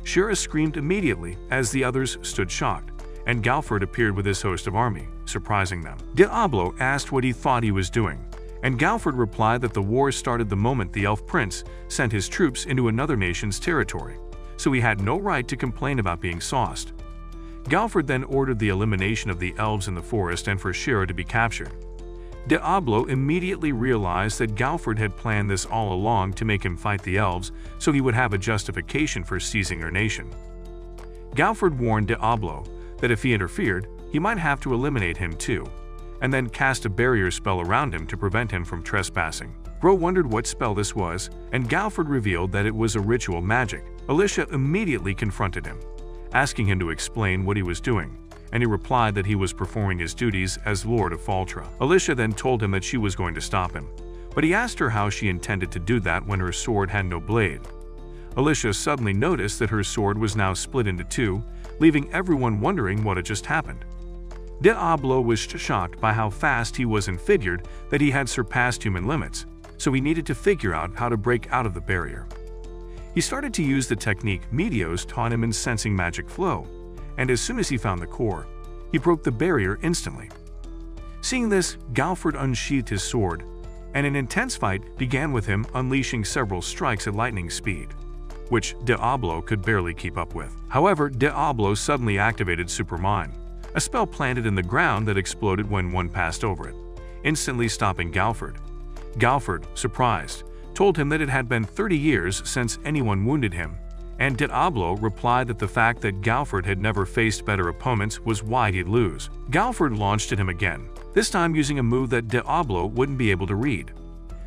Speaker 1: Shira screamed immediately as the others stood shocked, and Galford appeared with his host of army, surprising them. Diablo asked what he thought he was doing, and Galford replied that the war started the moment the elf prince sent his troops into another nation's territory, so he had no right to complain about being sauced. Galford then ordered the elimination of the elves in the forest and for Shira to be captured. Diablo immediately realized that Galford had planned this all along to make him fight the elves so he would have a justification for seizing their nation. Galford warned Diablo that if he interfered, he might have to eliminate him too, and then cast a barrier spell around him to prevent him from trespassing. Bro wondered what spell this was, and Galford revealed that it was a ritual magic. Alicia immediately confronted him, asking him to explain what he was doing, and he replied that he was performing his duties as Lord of Faltra. Alicia then told him that she was going to stop him, but he asked her how she intended to do that when her sword had no blade. Alicia suddenly noticed that her sword was now split into two, leaving everyone wondering what had just happened. Diablo was shocked by how fast he was and figured that he had surpassed human limits, so he needed to figure out how to break out of the barrier. He started to use the technique Meteos taught him in sensing magic flow, and as soon as he found the core, he broke the barrier instantly. Seeing this, Galford unsheathed his sword, and an intense fight began with him unleashing several strikes at lightning speed, which Diablo could barely keep up with. However, Diablo suddenly activated Supermine, a spell planted in the ground that exploded when one passed over it, instantly stopping Galford. Galford, surprised, told him that it had been 30 years since anyone wounded him, and Diablo replied that the fact that Galford had never faced better opponents was why he'd lose. Galford launched at him again, this time using a move that Diablo wouldn't be able to read.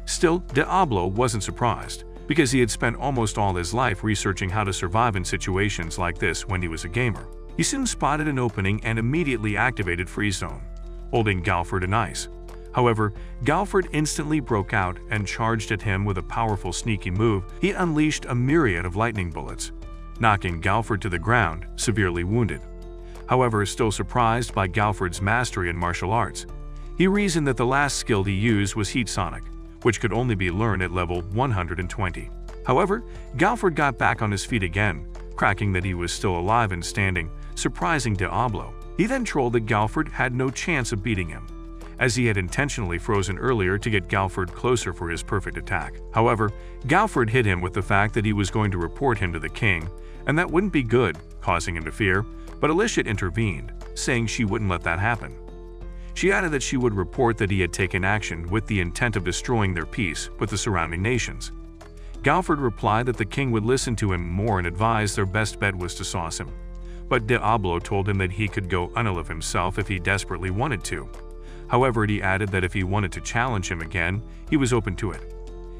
Speaker 1: Still, Diablo wasn't surprised, because he had spent almost all his life researching how to survive in situations like this when he was a gamer. He soon spotted an opening and immediately activated Freeze Zone, holding Galford in ice. However, Galford instantly broke out and charged at him with a powerful sneaky move. He unleashed a myriad of lightning bullets, knocking Galford to the ground, severely wounded. However, still surprised by Galford's mastery in martial arts, he reasoned that the last skill he used was Heat Sonic, which could only be learned at level 120. However, Galford got back on his feet again, cracking that he was still alive and standing, surprising Diablo. He then trolled that Galford had no chance of beating him, as he had intentionally frozen earlier to get Galford closer for his perfect attack. However, Galford hit him with the fact that he was going to report him to the king, and that wouldn't be good, causing him to fear, but Alicia intervened, saying she wouldn't let that happen. She added that she would report that he had taken action with the intent of destroying their peace with the surrounding nations. Galford replied that the king would listen to him more and advised their best bet was to sauce him, but Diablo told him that he could go unalive himself if he desperately wanted to. However, he added that if he wanted to challenge him again, he was open to it.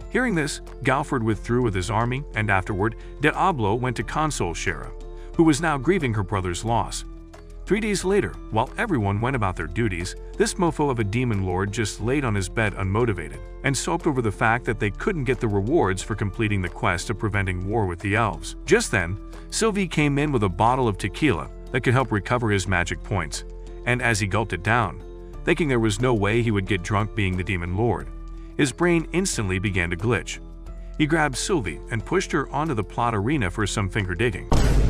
Speaker 1: Hearing this, Galford withdrew with his army, and afterward, Diablo went to console Shera, who was now grieving her brother's loss. 3 days later, while everyone went about their duties, this mofo of a demon lord just laid on his bed unmotivated, and sulked over the fact that they couldn't get the rewards for completing the quest of preventing war with the elves. Just then, Sylvie came in with a bottle of tequila that could help recover his magic points, and as he gulped it down, thinking there was no way he would get drunk being the demon lord, his brain instantly began to glitch. He grabbed Sylvie and pushed her onto the plot arena for some finger digging.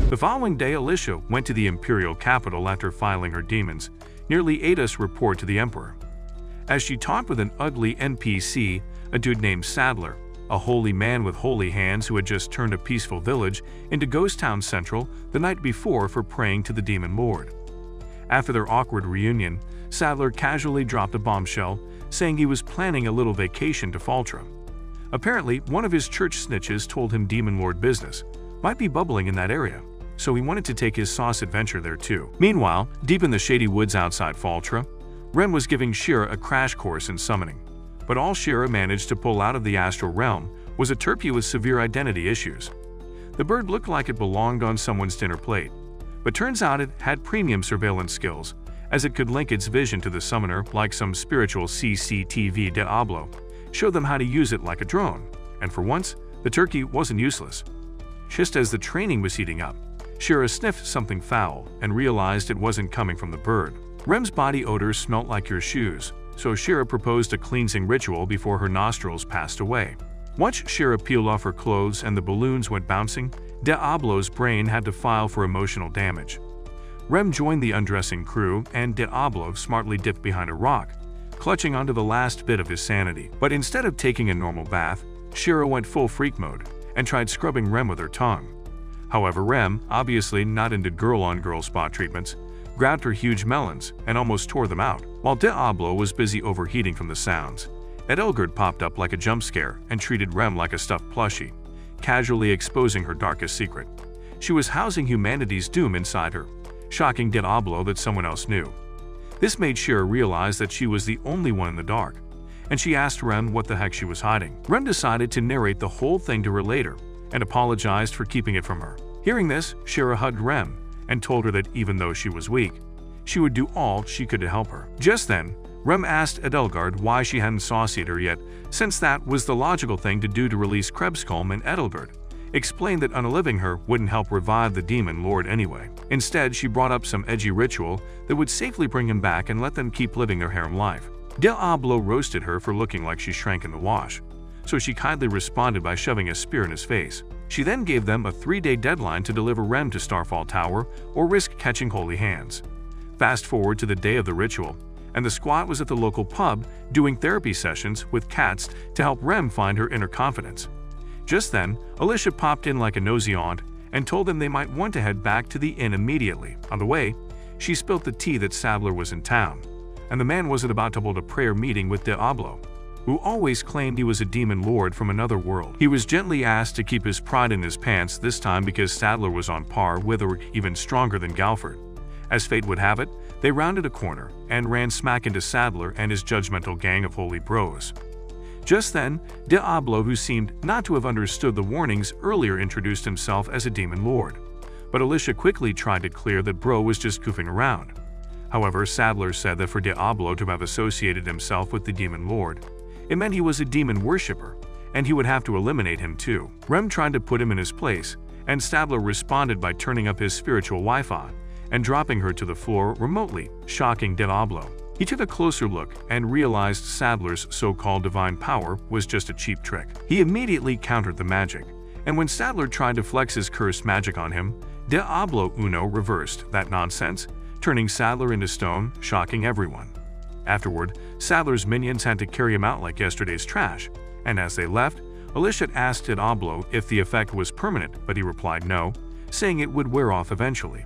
Speaker 1: The following day, Alicia went to the imperial capital after filing her demons, nearly Ada's report to the emperor. As she talked with an ugly NPC, a dude named Sadler, a holy man with holy hands who had just turned a peaceful village into Ghost Town Central the night before for praying to the demon lord. After their awkward reunion, Sadler casually dropped a bombshell, saying he was planning a little vacation to Faltra. Apparently, one of his church snitches told him demon lord business might be bubbling in that area, so he wanted to take his sauce adventure there too. Meanwhile, deep in the shady woods outside Faltra, Rem was giving Shira a crash course in summoning, but all Shira managed to pull out of the astral realm was a Turpie with severe identity issues. The bird looked like it belonged on someone's dinner plate, but turns out it had premium surveillance skills, as it could link its vision to the summoner like some spiritual CCTV. Diablo showed them how to use it like a drone, and for once, the turkey wasn't useless. Just as the training was heating up, Shira sniffed something foul and realized it wasn't coming from the bird. Rem's body odor smelt like your shoes, so Shira proposed a cleansing ritual before her nostrils passed away. Once Shira peeled off her clothes and the balloons went bouncing, Diablo's brain had to file for emotional damage. Rem joined the undressing crew, and Diablo smartly dipped behind a rock, clutching onto the last bit of his sanity. But instead of taking a normal bath, Shira went full freak mode and tried scrubbing Rem with her tongue. However, Rem, obviously not into girl-on-girl spa treatments, grabbed her huge melons and almost tore them out. While Diablo was busy overheating from the sounds, Edelgard popped up like a jump scare and treated Rem like a stuffed plushie, casually exposing her darkest secret. She was housing humanity's doom inside her, shocking Diablo that someone else knew. This made Shira realize that she was the only one in the dark, and she asked Rem what the heck she was hiding. Rem decided to narrate the whole thing to her later and apologized for keeping it from her. Hearing this, Shira hugged Rem and told her that even though she was weak, she would do all she could to help her. Just then, Rem asked Edelgard why she hadn't saucied her yet, since that was the logical thing to do to release Krebsholm, and Edelgard explained that unaliving her wouldn't help revive the demon lord anyway. Instead, she brought up some edgy ritual that would safely bring him back and let them keep living their harem life. Diablo roasted her for looking like she shrank in the wash, so she kindly responded by shoving a spear in his face. She then gave them a 3-day deadline to deliver Rem to Starfall Tower or risk catching holy hands. Fast forward to the day of the ritual, and the squad was at the local pub doing therapy sessions with cats to help Rem find her inner confidence. Just then, Alicia popped in like a nosy aunt and told them they might want to head back to the inn immediately. On the way, she spilt the tea that Sadler was in town, and the man wasn't about to hold a prayer meeting with Diablo, who always claimed he was a demon lord from another world. He was gently asked to keep his pride in his pants this time because Sadler was on par with or even stronger than Galford. As fate would have it, they rounded a corner and ran smack into Sadler and his judgmental gang of holy bros. Just then, Diablo, who seemed not to have understood the warnings earlier, introduced himself as a demon lord. But Alicia quickly tried to clear that Bro was just goofing around. However, Sadler said that for Diablo to have associated himself with the demon lord, it meant he was a demon worshipper, and he would have to eliminate him too. Rem tried to put him in his place, and Sadler responded by turning up his spiritual Wi-Fi and dropping her to the floor remotely, shocking Diablo. He took a closer look and realized Sadler's so-called divine power was just a cheap trick. He immediately countered the magic, and when Sadler tried to flex his cursed magic on him, Diablo Uno reversed that nonsense, turning Sadler into stone, shocking everyone. Afterward, Sadler's minions had to carry him out like yesterday's trash, and as they left, Alicia asked Diablo if the effect was permanent, but he replied no, saying it would wear off eventually.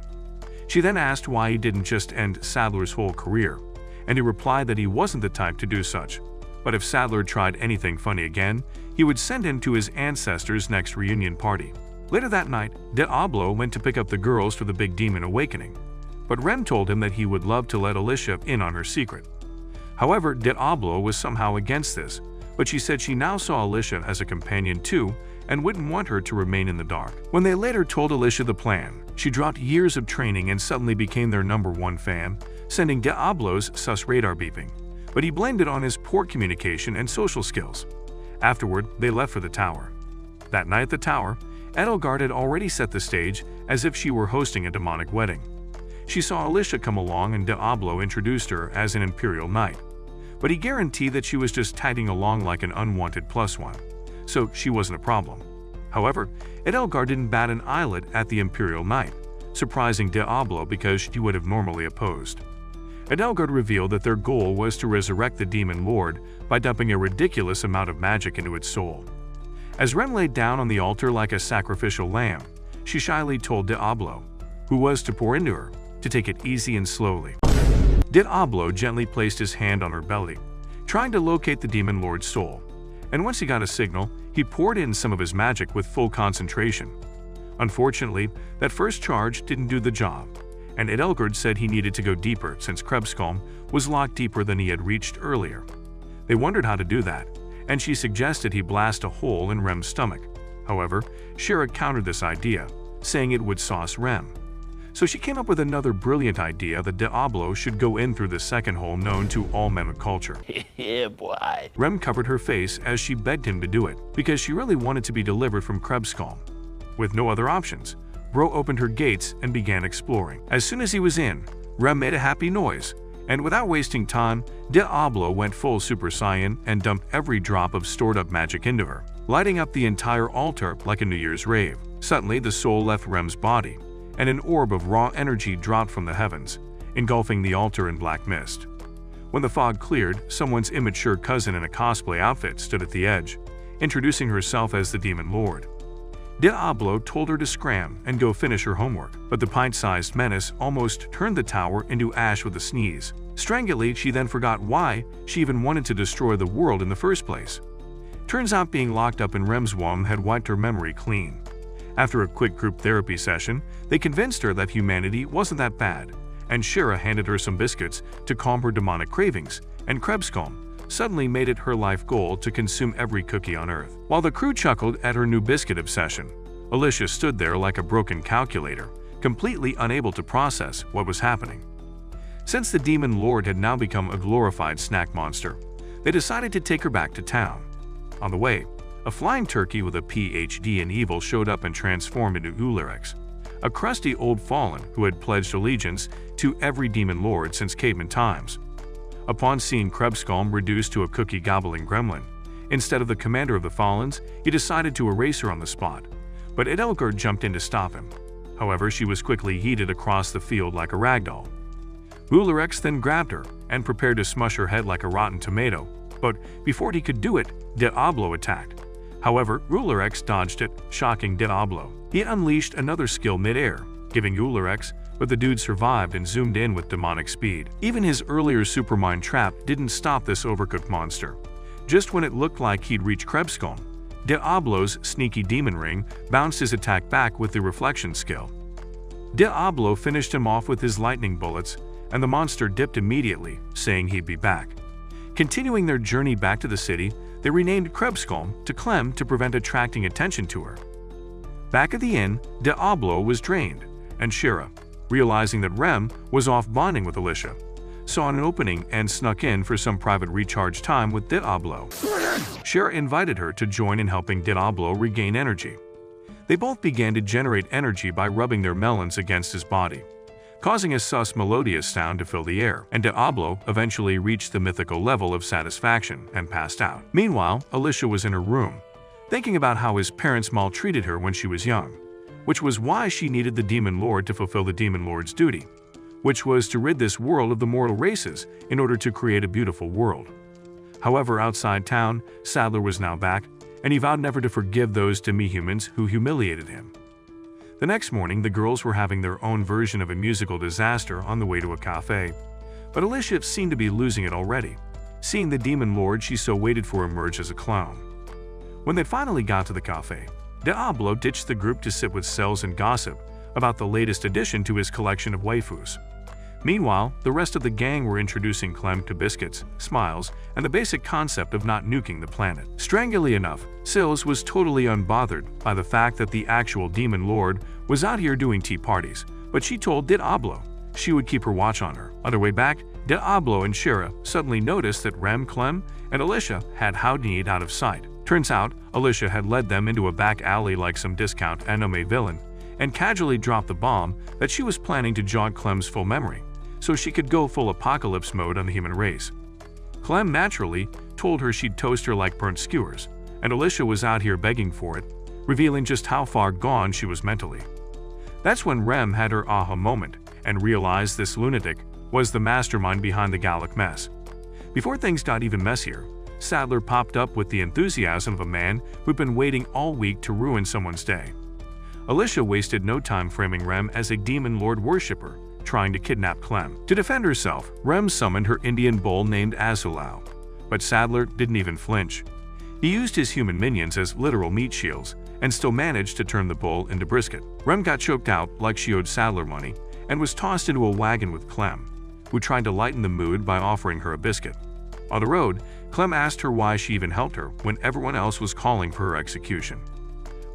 Speaker 1: She then asked why he didn't just end Sadler's whole career, and he replied that he wasn't the type to do such, but if Sadler tried anything funny again, he would send him to his ancestors' next reunion party. Later that night, Diablo went to pick up the girls for the big demon awakening, but Rem told him that he would love to let Alicia in on her secret. However, Diablo was somehow against this, but she said she now saw Alicia as a companion too and wouldn't want her to remain in the dark. When they later told Alicia the plan, she dropped years of training and suddenly became their #1 fan, sending Diablo's sus radar beeping, but he blamed it on his poor communication and social skills. Afterward, they left for the tower. That night at the tower, Edelgard had already set the stage as if she were hosting a demonic wedding. She saw Alicia come along and Diablo introduced her as an Imperial Knight, but he guaranteed that she was just tagging along like an unwanted +1, so she wasn't a problem. However, Edelgard didn't bat an eyelid at the Imperial Knight, surprising Diablo because she would have normally opposed. Edelgard revealed that their goal was to resurrect the demon lord by dumping a ridiculous amount of magic into its soul. As Rem laid down on the altar like a sacrificial lamb, she shyly told Diablo, who was to pour into her, to take it easy and slowly. Diablo gently placed his hand on her belly, trying to locate the demon lord's soul, and once he got a signal, he poured in some of his magic with full concentration. Unfortunately, that first charge didn't do the job, and Edelgard said he needed to go deeper since Krebsholm was locked deeper than he had reached earlier. They wondered how to do that, and she suggested he blast a hole in Rem's stomach. However, Shira countered this idea, saying it would sauce Rem. So she came up with another brilliant idea that Diablo should go in through the second hole known to all men of culture.
Speaker 4: Yeah, boy.
Speaker 1: Rem covered her face as she begged him to do it, because she really wanted to be delivered from Krebsholm. With no other options, Bro opened her gates and began exploring. As soon as he was in, Rem made a happy noise, and without wasting time, Diablo went full Super Saiyan and dumped every drop of stored-up magic into her, lighting up the entire altar like a New Year's rave. Suddenly, the soul left Rem's body, and an orb of raw energy dropped from the heavens, engulfing the altar in black mist. When the fog cleared, someone's immature cousin in a cosplay outfit stood at the edge, introducing herself as the Demon Lord. Diablo told her to scram and go finish her homework, but the pint-sized menace almost turned the tower into ash with a sneeze. Strangely, she then forgot why she even wanted to destroy the world in the first place. Turns out being locked up in Rem's womb had wiped her memory clean. After a quick group therapy session, they convinced her that humanity wasn't that bad, and Shira handed her some biscuits to calm her demonic cravings, and Krebsholm suddenly made it her life goal to consume every cookie on Earth. While the crew chuckled at her new biscuit obsession, Alicia stood there like a broken calculator, completely unable to process what was happening. Since the Demon Lord had now become a glorified snack monster, they decided to take her back to town. On the way, a flying turkey with a PhD in evil showed up and transformed into Ulrix, a crusty old fallen who had pledged allegiance to every Demon Lord since caveman times. Upon seeing Krebskalm reduced to a cookie-gobbling gremlin, instead of the commander of the Fallens, he decided to erase her on the spot, but Edelgard jumped in to stop him. However, she was quickly yeeted across the field like a ragdoll. Ulrix then grabbed her and prepared to smush her head like a rotten tomato, but before he could do it, Diablo attacked. However, Ulrix dodged it, shocking Diablo. He had unleashed another skill mid-air, giving Ulrix, but the dude survived and zoomed in with demonic speed. Even his earlier Supermind trap didn't stop this overcooked monster. Just when it looked like he'd reach Krebskalm, Diablo's sneaky demon ring bounced his attack back with the reflection skill. Diablo finished him off with his lightning bullets, and the monster dipped immediately, saying he'd be back. Continuing their journey back to the city, they renamed Krebskalm to Clem to prevent attracting attention to her. Back at the inn, Diablo was drained, and Shira, realizing that Rem was off bonding with Alicia, saw an opening and snuck in for some private recharge time with Diablo. Shira invited her to join in helping Diablo regain energy. They both began to generate energy by rubbing their melons against his body, causing a sus melodious sound to fill the air, and Diablo eventually reached the mythical level of satisfaction and passed out. Meanwhile, Alicia was in her room, thinking about how his parents maltreated her when she was young, which was why she needed the Demon Lord to fulfill the Demon Lord's duty, which was to rid this world of the mortal races in order to create a beautiful world. However, outside town, Sadler was now back, and he vowed never to forgive those demi-humans who humiliated him. The next morning, the girls were having their own version of a musical disaster on the way to a cafe, but Alicia seemed to be losing it already, seeing the Demon Lord she so waited for emerge as a clown. When they finally got to the cafe, Diablo ditched the group to sit with Cells and gossip about the latest addition to his collection of waifus. Meanwhile, the rest of the gang were introducing Clem to biscuits, smiles, and the basic concept of not nuking the planet. Strangely enough, Sills was totally unbothered by the fact that the actual Demon Lord was out here doing tea parties, but she told Diablo she would keep her watch on her. On their way back, Diablo and Shira suddenly noticed that Rem, Clem, and Alicia had houdinied out of sight. Turns out, Alicia had led them into a back alley like some discount anime villain, and casually dropped the bomb that she was planning to jog Clem's full memory, so she could go full apocalypse mode on the human race. Clem naturally told her she'd toast her like burnt skewers, and Alicia was out here begging for it, revealing just how far gone she was mentally. That's when Rem had her aha moment and realized this lunatic was the mastermind behind the Gallic mess. Before things got even messier, Sadler popped up with the enthusiasm of a man who'd been waiting all week to ruin someone's day. Alicia wasted no time framing Rem as a Demon Lord worshipper trying to kidnap Clem. To defend herself, Rem summoned her Indian bull named Azulau, but Sadler didn't even flinch. He used his human minions as literal meat shields and still managed to turn the bull into brisket. Rem got choked out like she owed Sadler money and was tossed into a wagon with Clem, who tried to lighten the mood by offering her a biscuit. On the road, Clem asked her why she even helped her when everyone else was calling for her execution.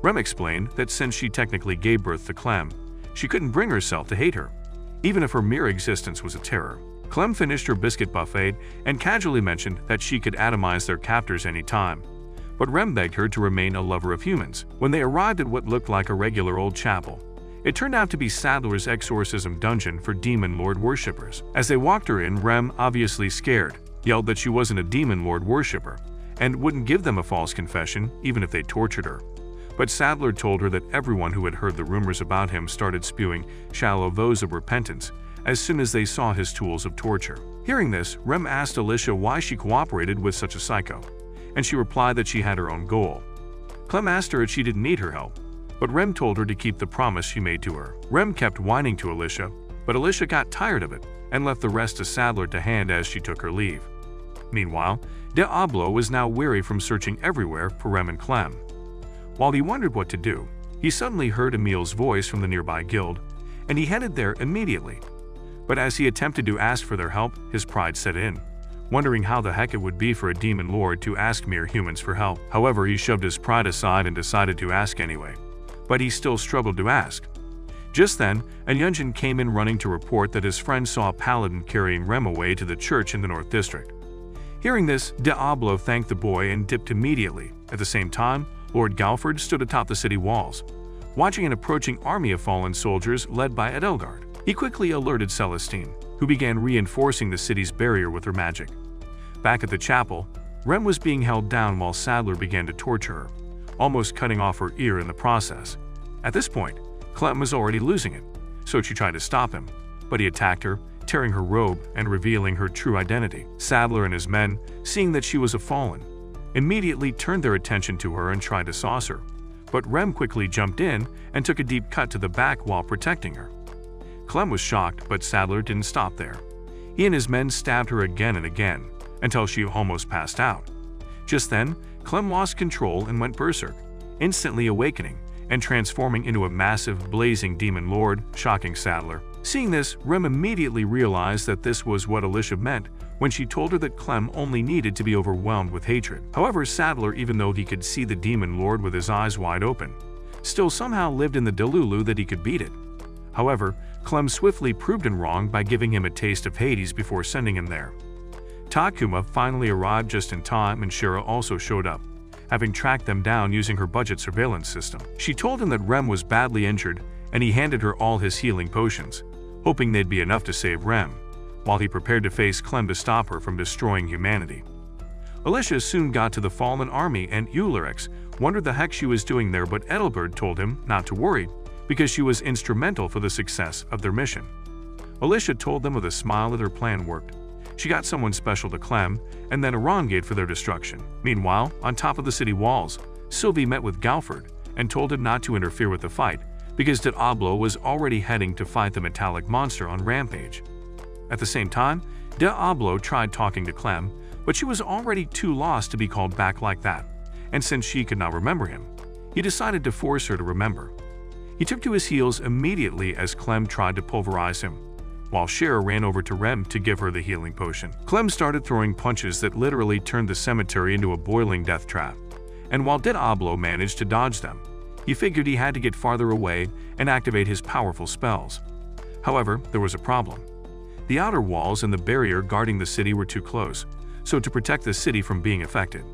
Speaker 1: Rem explained that since she technically gave birth to Clem, she couldn't bring herself to hate her, even if her mere existence was a terror. Clem finished her biscuit buffet and casually mentioned that she could atomize their captors anytime, but Rem begged her to remain a lover of humans. When they arrived at what looked like a regular old chapel, it turned out to be Sadler's exorcism dungeon for Demon Lord worshippers. As they walked her in, Rem, obviously scared, yelled that she wasn't a Demon Lord worshipper and wouldn't give them a false confession even if they tortured her. But Sadler told her that everyone who had heard the rumors about him started spewing shallow vows of repentance as soon as they saw his tools of torture. Hearing this, Rem asked Alicia why she cooperated with such a psycho, and she replied that she had her own goal. Clem asked her if she didn't need her help, but Rem told her to keep the promise she made to her. Rem kept whining to Alicia, but Alicia got tired of it and left the rest to Sadler to hand as she took her leave. Meanwhile, Diablo was now weary from searching everywhere for Rem and Clem. While he wondered what to do, he suddenly heard Emil's voice from the nearby guild, and he headed there immediately. But as he attempted to ask for their help, his pride set in, wondering how the heck it would be for a demon lord to ask mere humans for help. However, he shoved his pride aside and decided to ask anyway. But he still struggled to ask. Just then, a Yunjin came in running to report that his friend saw a paladin carrying Rem away to the church in the North District. Hearing this, Diablo thanked the boy and dipped immediately. At the same time, Lord Galford stood atop the city walls, watching an approaching army of fallen soldiers led by Edelgard. He quickly alerted Celestine, who began reinforcing the city's barrier with her magic. Back at the chapel, Rem was being held down while Sadler began to torture her, almost cutting off her ear in the process. At this point, Clem was already losing it, so she tried to stop him, but he attacked her, tearing her robe and revealing her true identity. Sadler and his men, seeing that she was a fallen, immediately turned their attention to her and tried to sauce her, but Rem quickly jumped in and took a deep cut to the back while protecting her. Clem was shocked, but Sadler didn't stop there. He and his men stabbed her again and again, until she almost passed out. Just then, Clem lost control and went berserk, instantly awakening and transforming into a massive, blazing demon lord, shocking Sadler. Seeing this, Rem immediately realized that this was what Alicia meant when she told her that Clem only needed to be overwhelmed with hatred. However, Sadler, even though he could see the demon lord with his eyes wide open, still somehow lived in the delulu that he could beat it. However, Clem swiftly proved him wrong by giving him a taste of Hades before sending him there. Takuma finally arrived just in time, and Shira also showed up, having tracked them down using her budget surveillance system. She told him that Rem was badly injured, and he handed her all his healing potions, hoping they'd be enough to save Rem, while he prepared to face Clem to stop her from destroying humanity. Alicia soon got to the fallen army, and Ulrich wondered the heck she was doing there, but Edelgard told him not to worry, because she was instrumental for the success of their mission. Alicia told them with a smile that her plan worked. She got someone special to Clem, and then Arangate for their destruction. Meanwhile, on top of the city walls, Sylvie met with Galford and told him not to interfere with the fight, because Diablo was already heading to fight the metallic monster on Rampage. At the same time, Diablo tried talking to Clem, but she was already too lost to be called back like that, and since she could not remember him, he decided to force her to remember. He took to his heels immediately as Clem tried to pulverize him, while Shira ran over to Rem to give her the healing potion. Clem started throwing punches that literally turned the cemetery into a boiling death trap, and while Diablo managed to dodge them, he figured he had to get farther away and activate his powerful spells. However, there was a problem. The outer walls and the barrier guarding the city were too close, so to protect the city from being affected,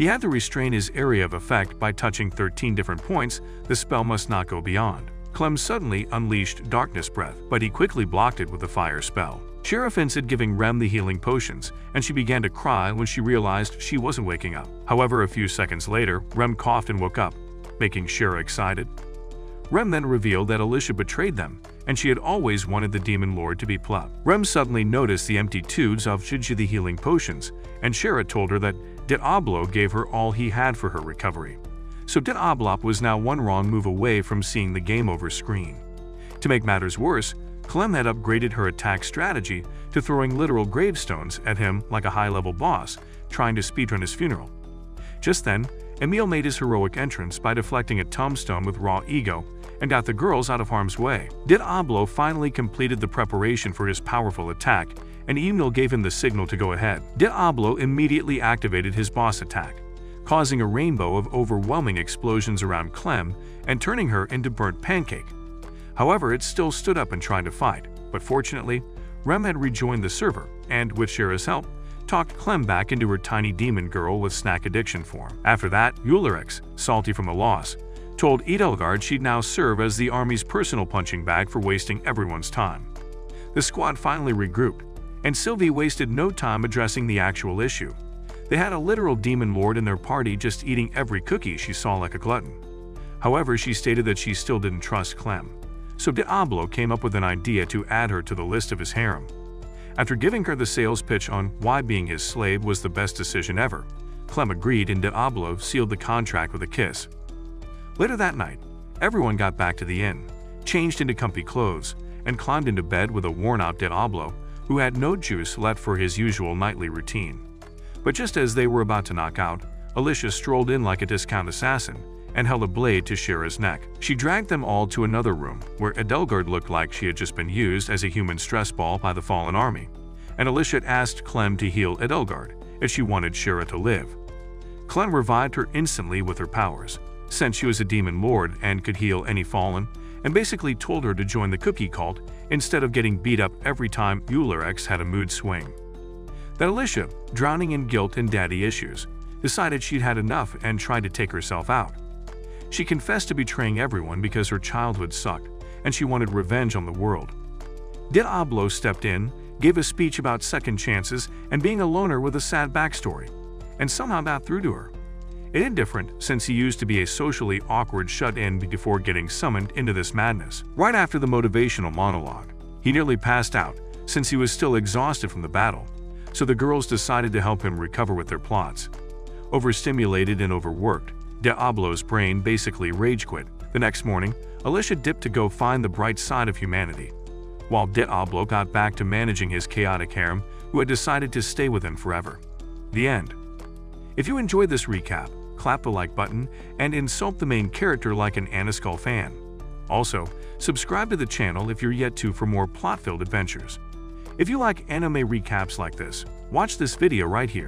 Speaker 1: he had to restrain his area of effect by touching 13 different points the spell must not go beyond. Clem suddenly unleashed Darkness Breath, but he quickly blocked it with a fire spell. Shira fenced giving Rem the healing potions, and she began to cry when she realized she wasn't waking up. However, a few seconds later, Rem coughed and woke up, making Shira excited. Rem then revealed that Alicia betrayed them, and she had always wanted the Demon Lord to be plucked. Rem suddenly noticed the empty tubes of Shiji the healing potions, and Shira told her that Diablo gave her all he had for her recovery. So Diablo was now one wrong move away from seeing the game over screen. To make matters worse, Clem had upgraded her attack strategy to throwing literal gravestones at him like a high-level boss, trying to speedrun his funeral. Just then, Emil made his heroic entrance by deflecting a tombstone with raw ego and got the girls out of harm's way. Diablo finally completed the preparation for his powerful attack, and Emil gave him the signal to go ahead. Diablo immediately activated his boss attack, causing a rainbow of overwhelming explosions around Clem and turning her into burnt pancake. However, it still stood up and tried to fight, but fortunately, Rem had rejoined the server and, with Shira's help, talked Clem back into her tiny demon girl with snack addiction form. After that, Ulrich, salty from the loss, told Edelgard she'd now serve as the army's personal punching bag for wasting everyone's time. The squad finally regrouped, and Sylvie wasted no time addressing the actual issue. They had a literal demon lord in their party just eating every cookie she saw like a glutton. However, she stated that she still didn't trust Clem, so Diablo came up with an idea to add her to the list of his harem. After giving her the sales pitch on why being his slave was the best decision ever, Clem agreed and Diablo sealed the contract with a kiss. Later that night, everyone got back to the inn, changed into comfy clothes, and climbed into bed with a worn-out Diablo who had no juice left for his usual nightly routine. But just as they were about to knock out, Alicia strolled in like a discount assassin and held a blade to Shira's neck. She dragged them all to another room, where Edelgard looked like she had just been used as a human stress ball by the fallen army. and Alicia asked Clem to heal Edelgard if she wanted Shira to live. Clem revived her instantly with her powers, since she was a demon lord and could heal any fallen, and basically told her to join the cookie cult instead of getting beat up every time Ulrix had a mood swing. That Alicia, drowning in guilt and daddy issues, decided she'd had enough and tried to take herself out. She confessed to betraying everyone because her childhood sucked, and she wanted revenge on the world. Diablo stepped in, gave a speech about second chances and being a loner with a sad backstory, and somehow got through to her. It is different since he used to be a socially awkward shut-in before getting summoned into this madness. Right after the motivational monologue, he nearly passed out since he was still exhausted from the battle, so the girls decided to help him recover with their plots. Overstimulated and overworked, Diablo's brain basically rage quit. The next morning, Alicia dipped to go find the bright side of humanity, while Diablo got back to managing his chaotic harem who had decided to stay with him forever. The end. If you enjoyed this recap, clap the like button and insult the main character like an Anna Skull fan. Also, subscribe to the channel if you're yet to for more plot-filled adventures. If you like anime recaps like this, watch this video right here.